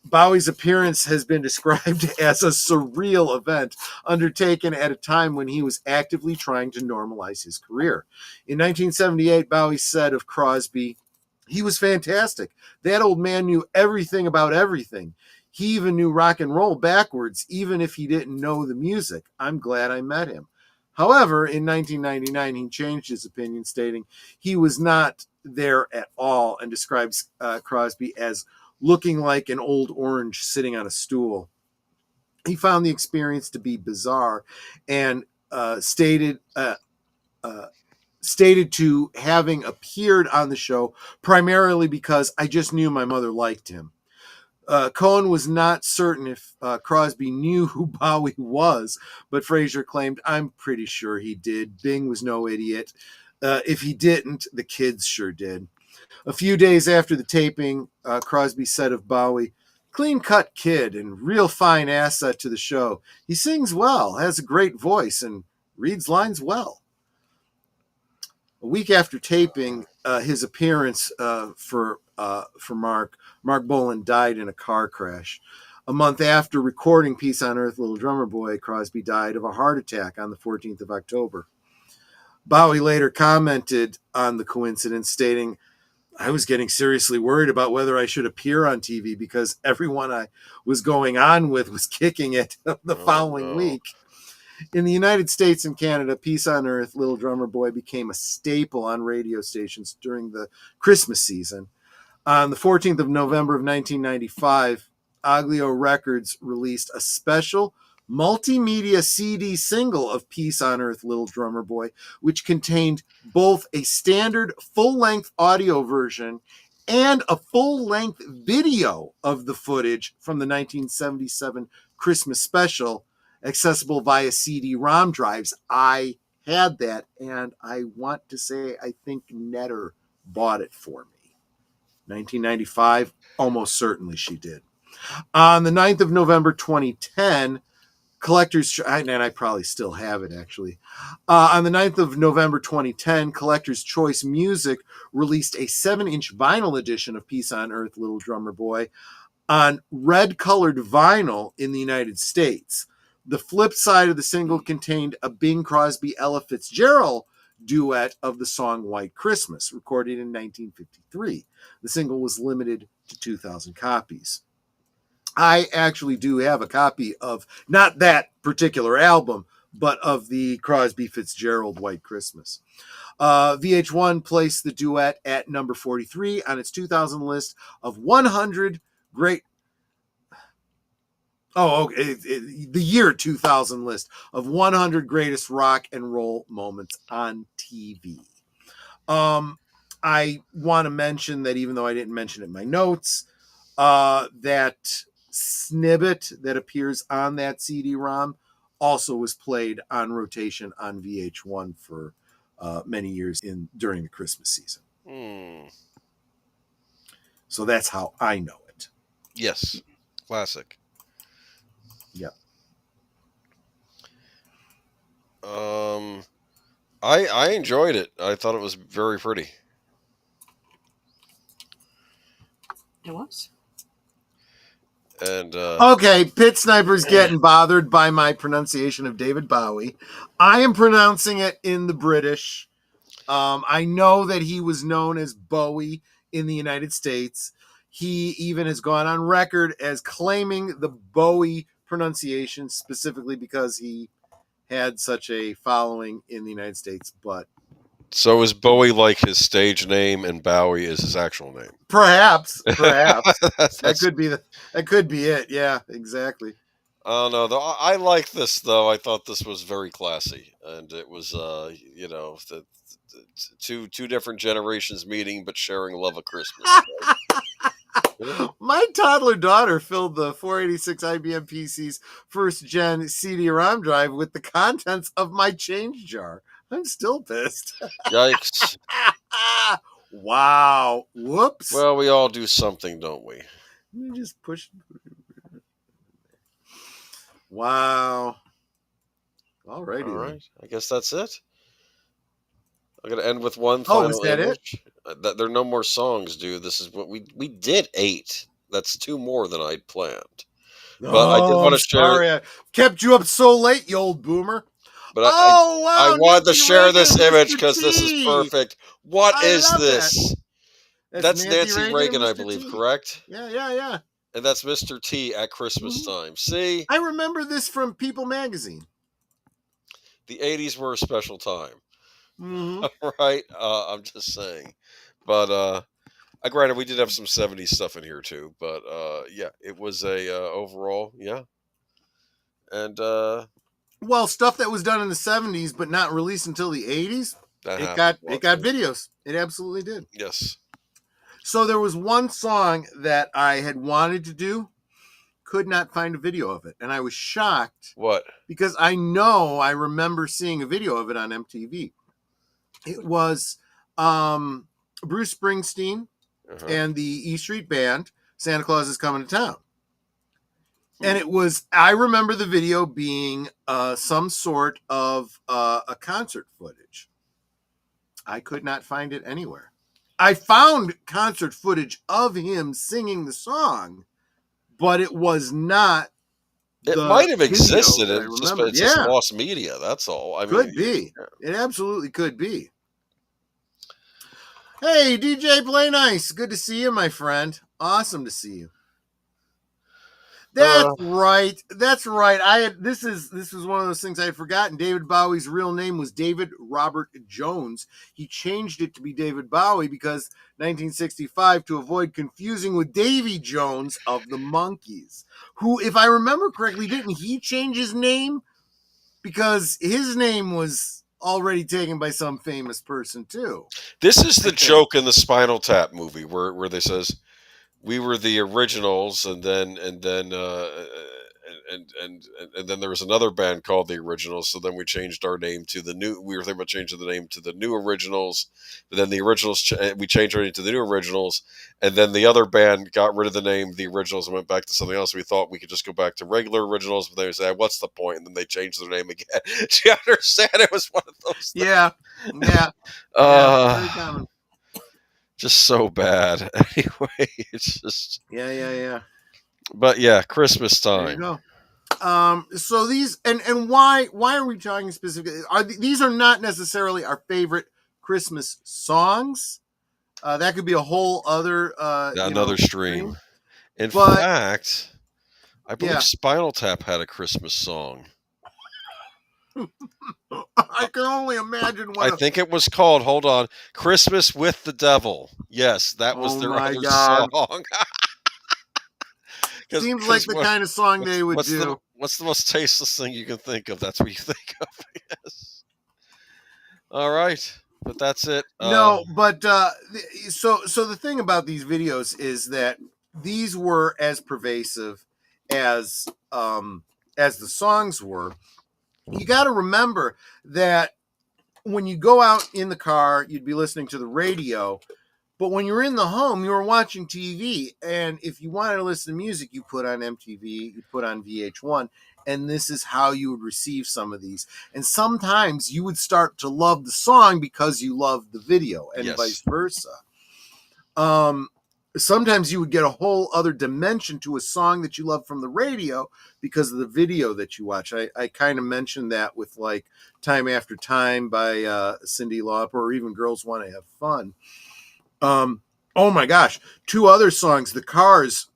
C: Bowie's appearance has been described as a surreal event undertaken at a time when he was actively trying to normalize his career. In 1978, Bowie said of Crosby, "He was fantastic. That old man knew everything about everything. He even knew rock and roll backwards, even if he didn't know the music. I'm glad I met him." However, in 1999, he changed his opinion, stating he was not there at all, and describes Crosby as looking like an old orange sitting on a stool. He found the experience to be bizarre, and stated to having appeared on the show primarily because I just knew my mother liked him. Cohen was not certain if Crosby knew who Bowie was, but Fraser claimed, "I'm pretty sure he did. Bing was no idiot. If he didn't, the kids sure did." A few days after the taping, Crosby said of Bowie, "Clean-cut kid and real fine asset to the show. He sings well, has a great voice, and reads lines well." A week after taping his appearance for Mark Bolan died in a car crash. A month after recording Peace on Earth, Little Drummer Boy, Crosby died of a heart attack on the 14th of October. Bowie later commented on the coincidence, stating, "I was getting seriously worried about whether I should appear on TV because everyone I was going on with was kicking it the following week." In the United States and Canada, Peace on Earth, Little Drummer Boy became a staple on radio stations during the Christmas season. On the 14th of November of 1995, Aglio Records released a special multimedia CD single of Peace on Earth, Little Drummer Boy, which contained both a standard full-length audio version and a full-length video of the footage from the 1977 Christmas special, accessible via CD-ROM drives. I had that, and I want to say I think Netter bought it for me. 1995, almost certainly she did. On the 9th of November 2010, Collector's, and I probably still have it actually. On the 9th of November 2010, Collector's Choice Music released a 7-inch vinyl edition of Peace on Earth, Little Drummer Boy on red-colored vinyl in the United States. The flip side of the single contained a Bing Crosby-Ella Fitzgerald duet of the song White Christmas, recorded in 1953. The single was limited to 2,000 copies. I actually do have a copy of, not that particular album, but of the Crosby Fitzgerald White Christmas. VH1 placed the duet at number 43 on its 2000 list of 100 great... the year 2000 list of 100 greatest rock and roll moments on TV. I want to mention that, even though I didn't mention it in my notes, that snippet that appears on that CD-ROM also was played on rotation on VH1 for many years during the Christmas season. So that's how I know it.
F: Yes, classic.
C: Yep.
F: I enjoyed it. I thought it was very pretty.
E: It was.
F: And
C: okay, Pit Sniper's getting bothered by my pronunciation of David Bowie. I am pronouncing it in the British. I know that he was known as Bowie in the United States. He even has gone on record as claiming the Bowie pronunciation specifically because he had such a following in the United States. But
F: so is Bowie like his stage name and Bowie is his actual name?
C: Perhaps. That could be it. Yeah, exactly.
F: I don't know though. I like this though. I thought this was very classy, and it was two different generations meeting but sharing love of Christmas. Yeah.
C: My toddler daughter filled the 486 IBM PC's first gen CD-ROM drive with the contents of my change jar. I'm still pissed.
F: Yikes!
C: Wow. Whoops.
F: Well, we all do something, don't we?
C: You just push. Wow. All righty.
F: All
C: then.
F: right. I guess that's it. I'm gonna end with one
C: Oh,
F: final
C: is that it?
F: image. That there are no more songs, dude. This is what we did 8. That's 2 more than I'd planned. But I did
C: Oh,
F: want
C: I'm
F: to share.
C: sorry. I kept you up so late, you old boomer.
F: But
C: Oh, wow.
F: I wanted to
C: Nancy
F: share
C: Reagan,
F: this image
C: Mr.
F: because this is
C: T.
F: perfect. What
C: I
F: is
C: love that.
F: this? That's Nancy Reagan, I
C: and Mr.
F: believe,
C: T.
F: correct?
C: Yeah.
F: And that's Mr. T at Christmas time. See,
C: I remember this from People magazine.
F: the 80s were a special time,
C: Mm-hmm.
F: right? I'm just saying. But granted, we did have some 70s stuff in here too. But yeah, it was a overall, yeah. And
C: Well, stuff that was done in the 70s but not released until the 80s,
F: that
C: it
F: happened.
C: got videos. It absolutely did.
F: Yes.
C: So there was one song that I had wanted to do, could not find a video of it, and I was shocked
F: What?
C: because I remember seeing a video of it on MTV. It was Bruce Springsteen
F: Uh-huh.
C: and the E Street Band, Santa Claus is Coming to Town. And it was, I remember the video being some sort of a concert footage. I could not find it anywhere. I found concert footage of him singing the song, but it was not.
F: It
C: the
F: might have
C: video
F: existed.
C: that I
F: It's just
C: remember.
F: lost media. That's all. I
C: Could
F: mean,
C: be. It absolutely could be. Hey, DJ Play Nice. Good to see you, my friend. Awesome to see you. That's right. That's right. This was one of those things I had forgotten. David Bowie's real name was David Robert Jones. He changed it to be David Bowie because 1965 to avoid confusing with Davy Jones of the Monkees, who, if I remember correctly, didn't he change his name because his name was already taken by some famous person too.
F: This is the joke in the Spinal Tap movie where they says we were the originals, and then there was another band called the Originals. So then we changed our name to the new. We were thinking about changing the name to the New Originals, but then the Originals we changed our name to the New Originals, and then the other band got rid of the name the Originals and went back to something else. We thought we could just go back to regular Originals, but they said, "What's the point?" And then they changed their name again. Do you understand? It was one of those things.
C: Yeah. Very common.
F: Just so bad. Anyway, it's just
C: Yeah.
F: But yeah, Christmas
C: There you
F: time.
C: go. So these and why are we talking specifically? These are not necessarily our favorite Christmas songs. That could be a whole other
F: Another stream. In
C: But-
F: fact, I believe
C: Yeah.
F: Spinal Tap had a Christmas song.
C: I can only imagine what.
F: I think it was called, hold on, Christmas with the Devil. Yes, that was
C: Oh
F: their
C: my
F: other
C: God.
F: song.
C: Seems like the kind of song they would do.
F: What's the most tasteless thing you can think of? That's what you think of. Yes. All right, but that's it.
C: No, but so the thing about these videos is that these were as pervasive as the songs were. You got to remember that when you go out in the car, you'd be listening to the radio, but when you're in the home, you were watching TV. And if you wanted to listen to music, you put on MTV, you put on VH1, and this is how you would receive some of these. And sometimes you would start to love the song because you loved the video, and
F: Yes.
C: vice versa. Sometimes you would get a whole other dimension to a song that you love from the radio because of the video that you watch. I kind of mentioned that with like Time After Time by Cyndi Lauper, or even Girls Want to Have Fun. Oh my gosh. 2 other songs, The Cars,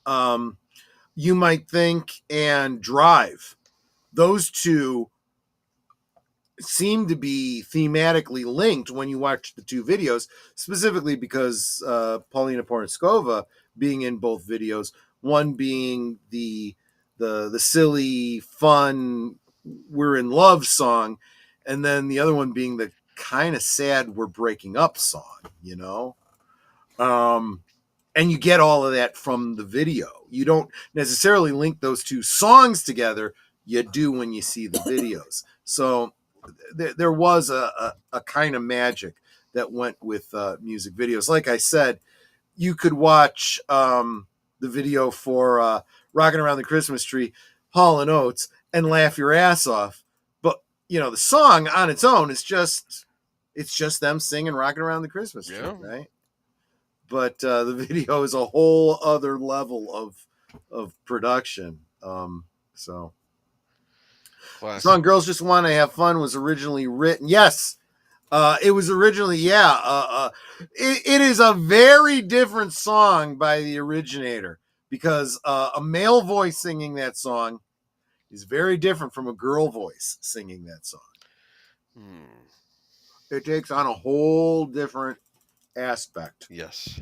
C: You Might Think, and Drive. Those 2 seem to be thematically linked when you watch the 2 videos, specifically because Paulina Porizkova being in both videos, one being the the silly, fun, we're in love song, and then the other one being the kind of sad we're breaking up song, you know? And you get all of that from the video. You don't necessarily link those two songs together. You do when you see the videos. So there was a kind of magic that went with music videos. Like I said, you could watch the video for Rocking Around the Christmas Tree, Hall & Oates, and laugh your ass off. But, you know, the song on its own is just them singing Rocking Around the Christmas Tree, right? But the video is a whole other level of production. So the song Girls Just Want to Have Fun was originally written. Yes, it was originally, it is a very different song by the originator, because a male voice singing that song is very different from a girl voice singing that song. It takes on a whole different aspect.
F: Yes.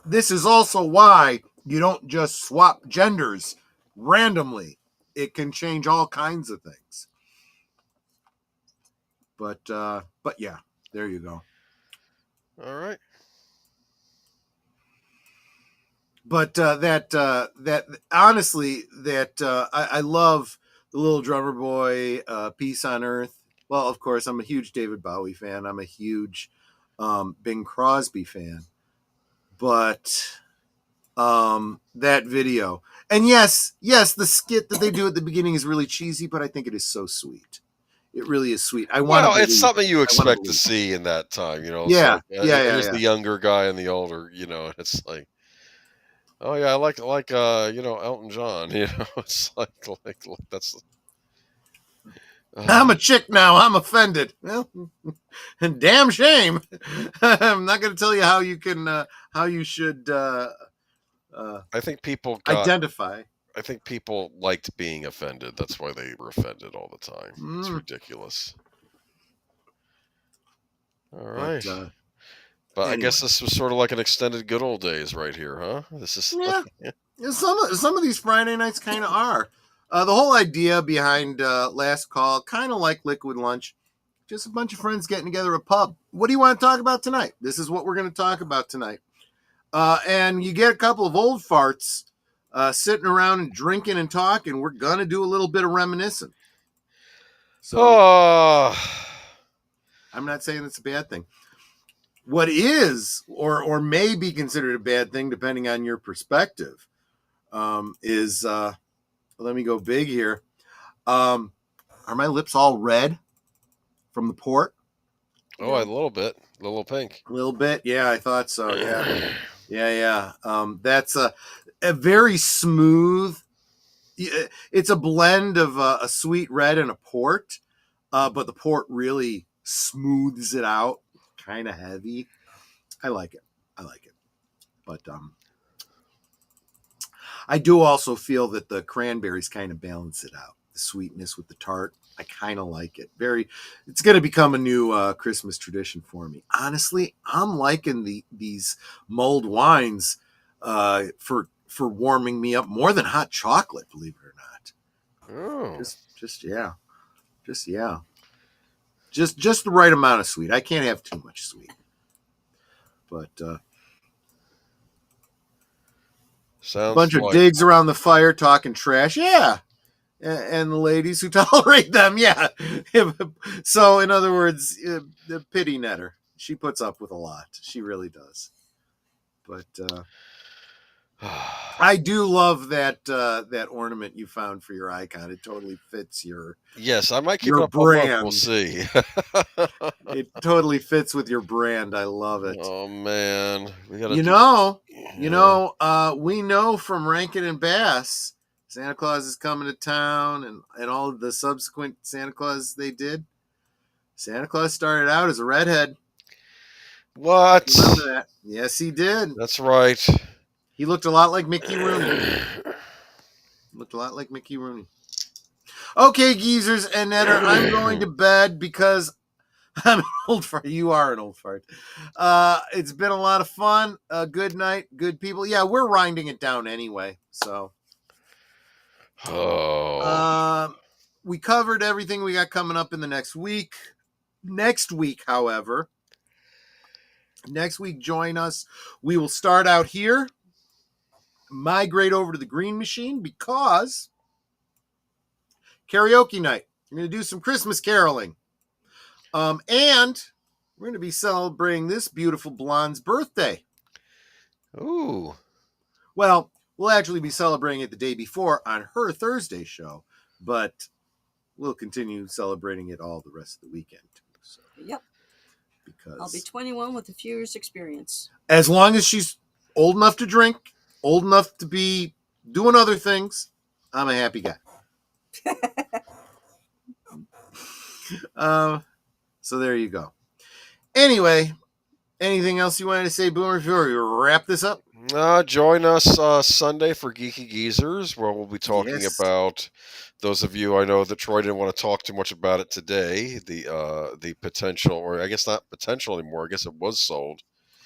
C: This is also why you don't just swap genders randomly. It can change all kinds of things. But yeah, there you go.
F: All right.
C: But that honestly, I love the Little Drummer Boy, Peace on Earth. Well, of course, I'm a huge David Bowie fan. I'm a huge Bing Crosby fan. But that video, and yes, the skit that they do at the beginning is really cheesy, but I think it is so sweet. It really is sweet.
F: It's something you expect to see in that time, you know.
C: Yeah,
F: There's the younger guy and the older, you know. It's like, oh yeah, I like you know, Elton John. You know, it's like that's.
C: I'm a chick now. I'm offended. Well, damn shame. I'm not going to tell you how you can, how you should.
F: I think people
C: identify.
F: I think people liked being offended. That's why they were offended all the time. It's ridiculous. All right. But anyway. I guess this was sort of like an extended good old days right here, huh? This is
C: Some of these Friday nights kind of are. The whole idea behind Last Call, kind of like Liquid Lunch, just a bunch of friends getting together at a pub. What do you want to talk about tonight? This is what we're going to talk about tonight. And you get a couple of old farts sitting around and drinking and talking. We're going to do a little bit of reminiscing. So I'm not saying it's a bad thing. What is, or may be considered a bad thing, depending on your perspective, is, let me go big here. Are my lips all red from the port?
F: Oh, a little bit. A little pink.
C: A little bit? Yeah, I thought so. Yeah. Yeah. That's a very smooth. It's a blend of a sweet red and a port, but the port really smooths it out. Kind of heavy. I like it. But I do also feel that the cranberries kind of balance it out. The sweetness with the tart. I kind of like it. It's going to become a new Christmas tradition for me. Honestly, I'm liking these mulled wines for warming me up more than hot chocolate, believe it or not.
F: Oh.
C: Just the right amount of sweet. I can't have too much sweet. But
F: sounds
C: a bunch of digs around the fire talking trash. Yeah. And the ladies who tolerate them, yeah. So, in other words, the pity netter. She puts up with a lot. She really does. But I do love that ornament you found for your icon. It totally fits your
F: Yes, I might keep it up.
C: Brand.
F: We'll see.
C: It totally fits with your brand. I love it.
F: Oh man, we gotta.
C: We know from Rankin and Bass, Santa Claus is coming to town, and all of the subsequent Santa Claus they did. Santa Claus started out as a redhead.
F: What?
C: Remember that? Yes, he did.
F: That's right.
C: He looked a lot like Mickey Rooney. Okay, geezers and Netter, I'm going to bed because I'm an old fart. You are an old fart. It's been a lot of fun. Good night, good people. Yeah, we're winding it down anyway, so.
F: Oh.
C: We covered everything we got coming up in the next week. Next week, however, join us. We will start out here, migrate over to the Green Machine because karaoke night. We're going to do some Christmas caroling. And we're going to be celebrating this beautiful blonde's birthday.
F: Ooh.
C: Well, we'll actually be celebrating it the day before on her Thursday show, but we'll continue celebrating it all the rest of the weekend too. So,
E: Yep.
C: Because
E: I'll be 21 with a few years experience.
C: As long as she's old enough to drink, old enough to be doing other things, I'm a happy guy. So there you go. Anyway, anything else you wanted to say, Boomer, before we wrap this up?
F: Join us Sunday for Geeky Geezers, where we'll be talking about, those of you I know that Troy didn't want to talk too much about it today, the potential, or I guess not potential anymore, I guess it was sold.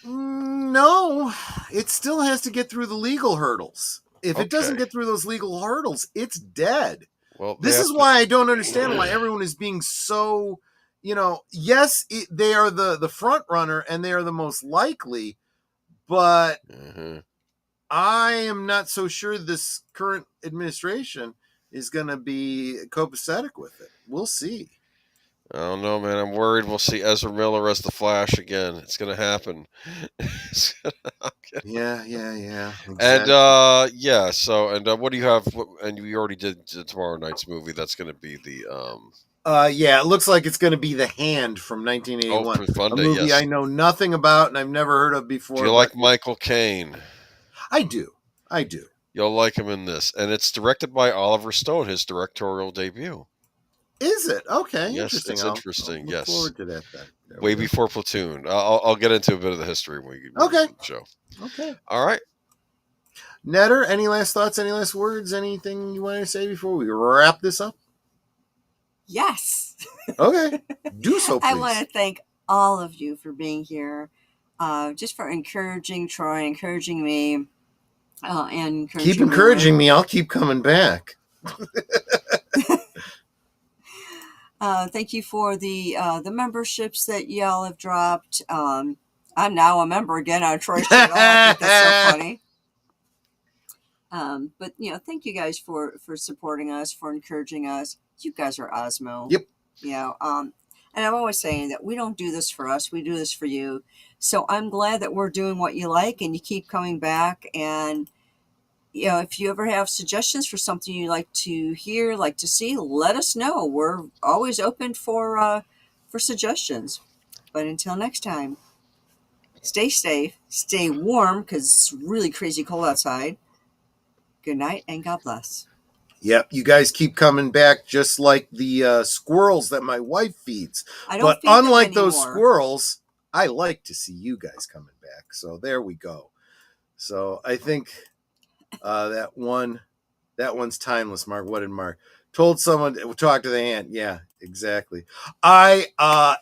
C: No, it still has to get through the legal hurdles. If it doesn't get through those legal hurdles, it's dead.
F: Well,
C: this is why I don't understand why everyone is being so, yes, they are the front runner and they are the most likely, but I am not so sure this current administration is going to be copacetic with it. We'll see.
F: I don't know, man. I'm worried we'll see Ezra Miller as the Flash again. It's going to happen.
C: Yeah. Exactly.
F: And so what do you have? And you already did tomorrow night's movie. That's going to be the
C: it looks like it's going to be The Hand from 1981.
F: A
C: movie I know nothing about and I've never heard of before.
F: Do you like Michael Caine?
C: I do.
F: You'll like him in this. And it's directed by Oliver Stone, his directorial debut.
C: Is it? Okay.
F: Yes,
C: interesting.
F: it's interesting.
C: I'll look forward to that then.
F: Way before Platoon. I'll get into a bit of the history when we get
C: to
F: the show.
C: Okay.
F: All right.
C: Netter, any last thoughts, any last words, anything you want to say before we wrap this up?
E: Yes.
C: Okay. Do so, please.
E: I want to thank all of you for being here, just for encouraging Troy, encouraging me, and
C: keep encouraging me. I'll keep coming back.
E: Thank you for the memberships that y'all have dropped. I'm now a member again on Troy's channel. I think that's so funny. But thank you guys for supporting us, for encouraging us. You guys are Osmo.
C: Yep.
E: And I'm always saying that we don't do this for us. We do this for you. So I'm glad that we're doing what you like and you keep coming back. And, if you ever have suggestions for something you'd like to hear, like to see, let us know. We're always open for suggestions. But until next time, stay safe, stay warm because it's really crazy cold outside. Good night and God bless.
C: Yep, you guys keep coming back just like the squirrels that my wife feeds. But unlike those squirrels, I like to see you guys coming back. So there we go. So I think that one's timeless, Mark. What did Mark? Told someone to talk to the ant. Yeah, exactly. I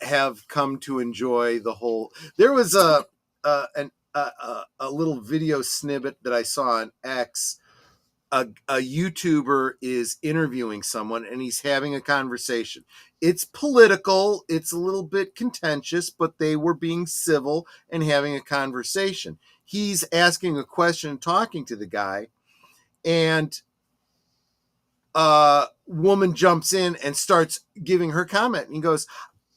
C: have come to enjoy the whole. There was a little video snippet that I saw on X. A YouTuber is interviewing someone and he's having a conversation. It's political. It's a little bit contentious, but they were being civil and having a conversation. He's asking a question, talking to the guy, and a woman jumps in and starts giving her comment. And he goes,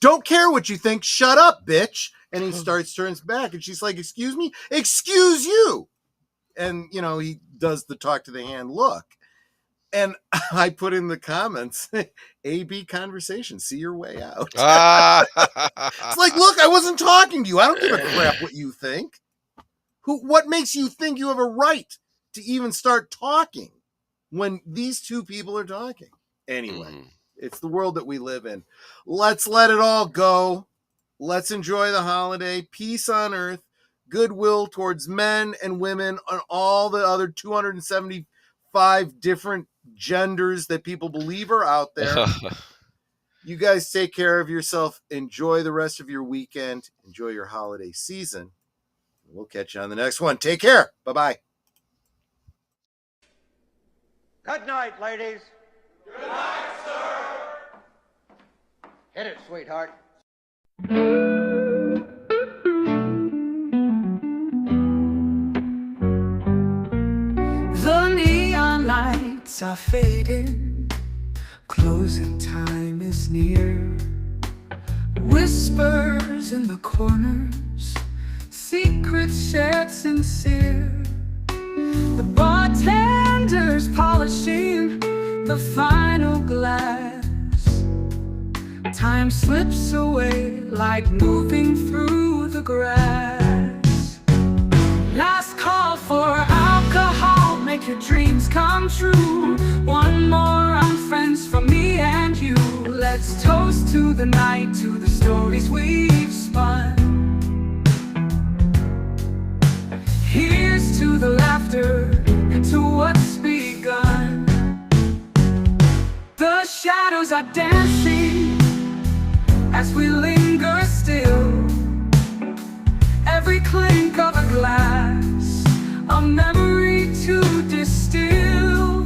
C: "Don't care what you think. Shut up, bitch." And he turns back and she's like, "Excuse me? Excuse you." And, he does the talk to the hand look. And I put in the comments, A-B conversation, see your way out. It's like, look, I wasn't talking to you. I don't give a crap what you think. What makes you think you have a right to even start talking when these two people are talking? Anyway, It's the world that we live in. Let's let it all go. Let's enjoy the holiday. Peace on earth. Goodwill towards men and women and all the other 275 different genders that people believe are out there. You guys take care of yourself. Enjoy the rest of your weekend. Enjoy your holiday season. We'll catch you on the next one. Take care. Bye-bye.
I: Good night, ladies. Good night, sir. Hit it, sweetheart.
A: The neon lights are fading, closing time is near. Whispers in the corners, secrets shared sincere. The bartender's polishing the final glass. Time slips away like moving through the grass. Last call for alcohol, make your dreams come true. One more round, friends, from me and you. Let's toast to the night, to the stories we've spun. Here's to the laughter and to what's begun. The shadows are dancing as we linger still. Every clink of a glass, a memory to distill.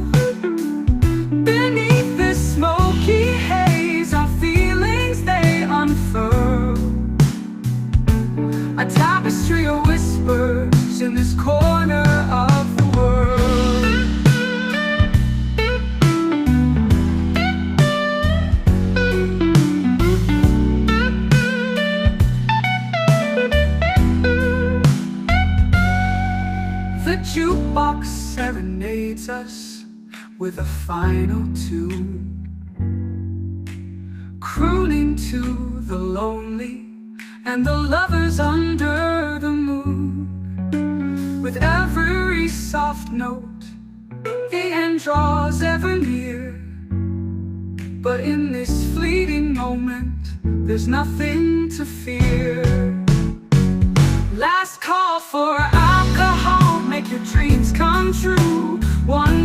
A: Beneath this smoky haze, our feelings they unfurl. A tapestry of whispers in this corner of the world. The jukebox serenades us with a final tune, crooning to the lonely and the lovers under the moon. With every soft note, the end draws ever near. But in this fleeting moment, there's nothing to fear. Last call for alcohol, make your dreams come true. One